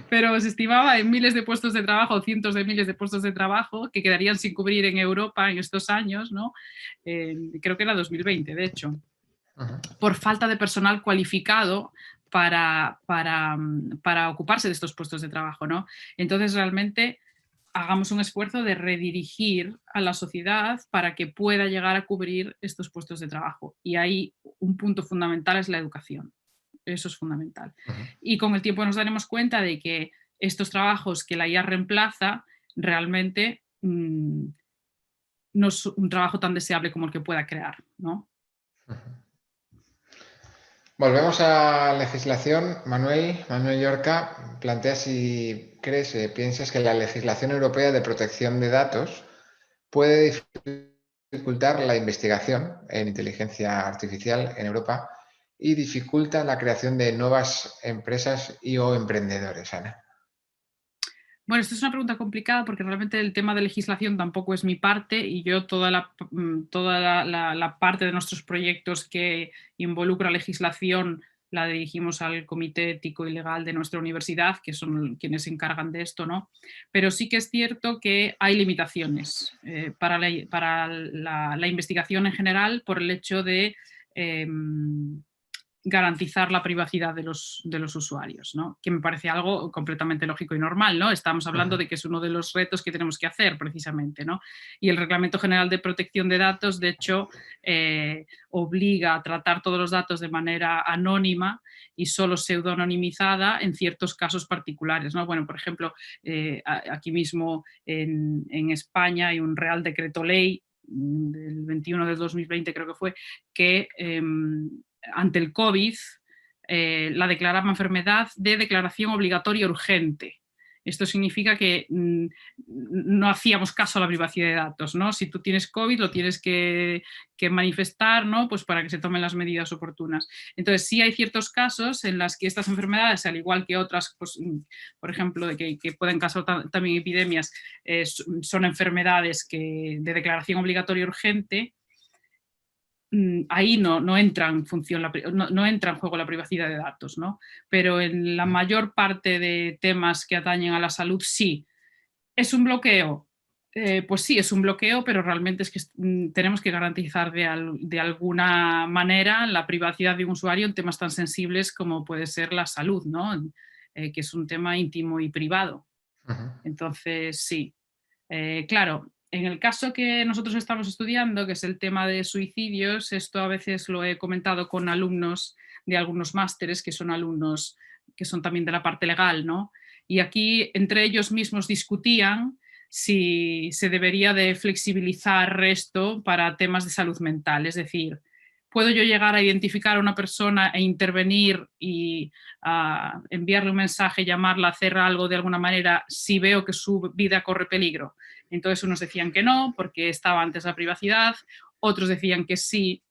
Pero se estimaba en miles de puestos de trabajo, cientos de miles de puestos de trabajo que quedarían sin cubrir en Europa en estos años, ¿no? Creo que era 2020, de hecho, por falta de personal cualificado para ocuparse de estos puestos de trabajo, ¿no? Entonces, realmente hagamos un esfuerzo de redirigir a la sociedad para que pueda llegar a cubrir estos puestos de trabajo. Y ahí un punto fundamental es la educación. Eso es fundamental. Y con el tiempo nos daremos cuenta de que estos trabajos que la IA reemplaza realmente no es un trabajo tan deseable como el que pueda crear, ¿no? Volvemos a legislación. Manuel Llorca plantea si crees, piensas que la legislación europea de protección de datos puede dificultar la investigación en inteligencia artificial en Europa y dificulta la creación de nuevas empresas y o emprendedores, Ana. Bueno, esto es una pregunta complicada porque realmente el tema de legislación tampoco es mi parte y yo toda la parte de nuestros proyectos que involucra legislación la dirigimos al Comité Ético y Legal de nuestra universidad, que son quienes se encargan de esto, ¿no? Pero sí que es cierto que hay limitaciones para la investigación en general por el hecho de garantizar la privacidad de los usuarios, ¿no? Que me parece algo completamente lógico y normal, ¿no? Estamos hablando de que es uno de los retos que tenemos que hacer precisamente, ¿no? Y el Reglamento General de Protección de Datos, de hecho, obliga a tratar todos los datos de manera anónima y solo pseudonimizada en ciertos casos particulares, ¿no? Bueno, por ejemplo, aquí mismo en España hay un Real Decreto Ley del 21 de 2020 creo que fue, que ante el COVID la declaraba enfermedad de declaración obligatoria urgente. Esto significa que no hacíamos caso a la privacidad de datos, ¿no? Si tú tienes COVID, lo tienes que manifestar, ¿no? Pues para que se tomen las medidas oportunas. Entonces, sí hay ciertos casos en los que estas enfermedades, al igual que otras, pues, por ejemplo, de que pueden causar también epidemias, son enfermedades de declaración obligatoria urgente. Ahí no entra en función, no entra en juego la privacidad de datos, ¿no? Pero en la mayor parte de temas que atañen a la salud, sí. ¿Es un bloqueo? Pues sí, es un bloqueo, pero realmente es que tenemos que garantizar de alguna manera la privacidad de un usuario en temas tan sensibles como puede ser la salud, ¿no? Que es un tema íntimo y privado. Entonces, sí. Claro, en el caso que nosotros estamos estudiando, que es el tema de suicidios, esto a veces lo he comentado con alumnos de algunos másteres, que son alumnos que son también de la parte legal, ¿no? Y aquí entre ellos mismos discutían si se debería de flexibilizar esto para temas de salud mental, es decir, ¿puedo yo llegar a identificar a una persona e intervenir y enviarle un mensaje, llamarla, hacer algo de alguna manera si veo que su vida corre peligro? Entonces unos decían que no, porque estaba antes la privacidad, otros decían que sí,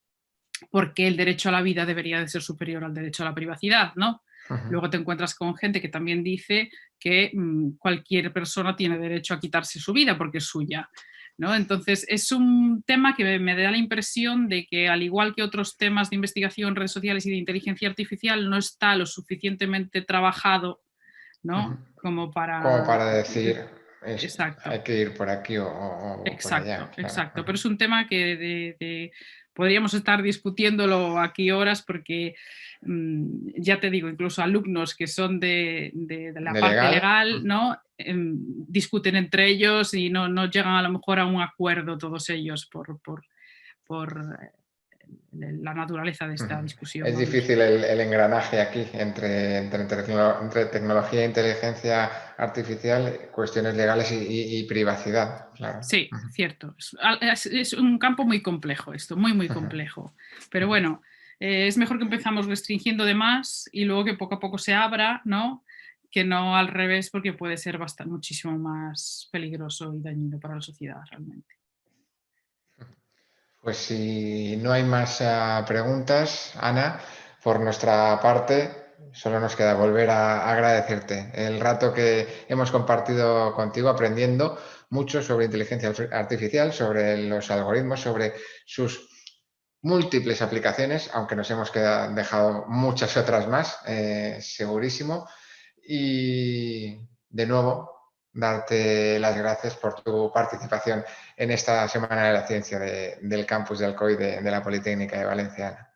porque el derecho a la vida debería de ser superior al derecho a la privacidad, ¿no? Ujú. Luego te encuentras con gente que también dice que cualquier persona tiene derecho a quitarse su vida porque es suya, ¿no? Entonces es un tema que me da la impresión de que, al igual que otros temas de investigación, redes sociales y de inteligencia artificial, no está lo suficientemente trabajado, Ujú. ¿no? Como Como para... para decir, hay Exacto. que ir por aquí o por allá, Exacto, claro. exacto. Ujú. Pero es un tema que podríamos estar discutiéndolo aquí horas porque, ya te digo, incluso alumnos que son de la ¿De parte legal? legal, ¿no? Discuten entre ellos y no llegan a lo mejor a un acuerdo todos ellos por la naturaleza de esta Ujú. discusión, Es vamos. difícil el engranaje aquí entre tecnología e inteligencia artificial, cuestiones legales y privacidad, claro. Sí, Ujú. cierto. Es un campo muy complejo esto, muy, muy Ujú. complejo. Pero Ujú. bueno, es mejor que empezamos restringiendo de más y luego que poco a poco se abra, ¿no? Que no al revés, porque puede ser muchísimo más peligroso y dañino para la sociedad realmente. Pues si no hay más preguntas, Ana, por nuestra parte, solo nos queda volver a agradecerte el rato que hemos compartido contigo aprendiendo mucho sobre inteligencia artificial, sobre los algoritmos, sobre sus múltiples aplicaciones, aunque nos hemos dejado muchas otras más, segurísimo. Y de nuevo, darte las gracias por tu participación en esta Semana de la Ciencia del campus de Alcoy de la Politécnica de Valencia.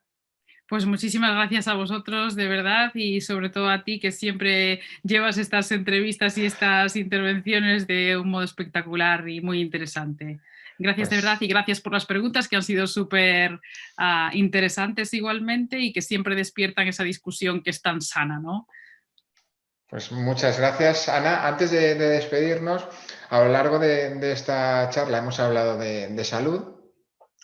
Pues muchísimas gracias a vosotros, de verdad, y sobre todo a ti, que siempre llevas estas entrevistas y estas intervenciones de un modo espectacular y muy interesante. Gracias de verdad Pues, y gracias por las preguntas, que han sido súper interesantes igualmente y que siempre despiertan esa discusión que es tan sana, ¿no? pues muchas gracias, Ana. Antes de despedirnos, a lo largo de esta charla hemos hablado de salud.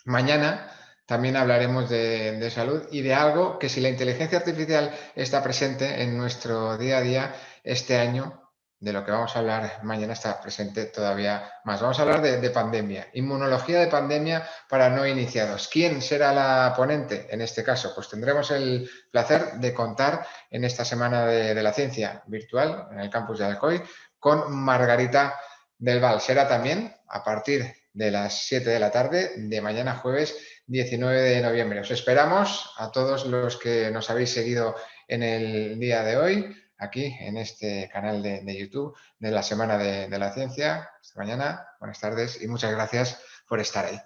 Mañana también hablaremos de salud y de algo que, si la inteligencia artificial está presente en nuestro día a día, este año, de lo que vamos a hablar mañana, está presente todavía más. Vamos a hablar de pandemia, inmunología de pandemia para no iniciados. ¿Quién será la ponente en este caso? Pues tendremos el placer de contar en esta Semana de la Ciencia virtual en el campus de Alcoy con Margarita del Val. Será también a partir de las 7 de la tarde de mañana jueves 19 de noviembre. Os esperamos a todos los que nos habéis seguido en el día de hoy, aquí en este canal de YouTube de la Semana de la Ciencia. Hasta mañana, buenas tardes y muchas gracias por estar ahí.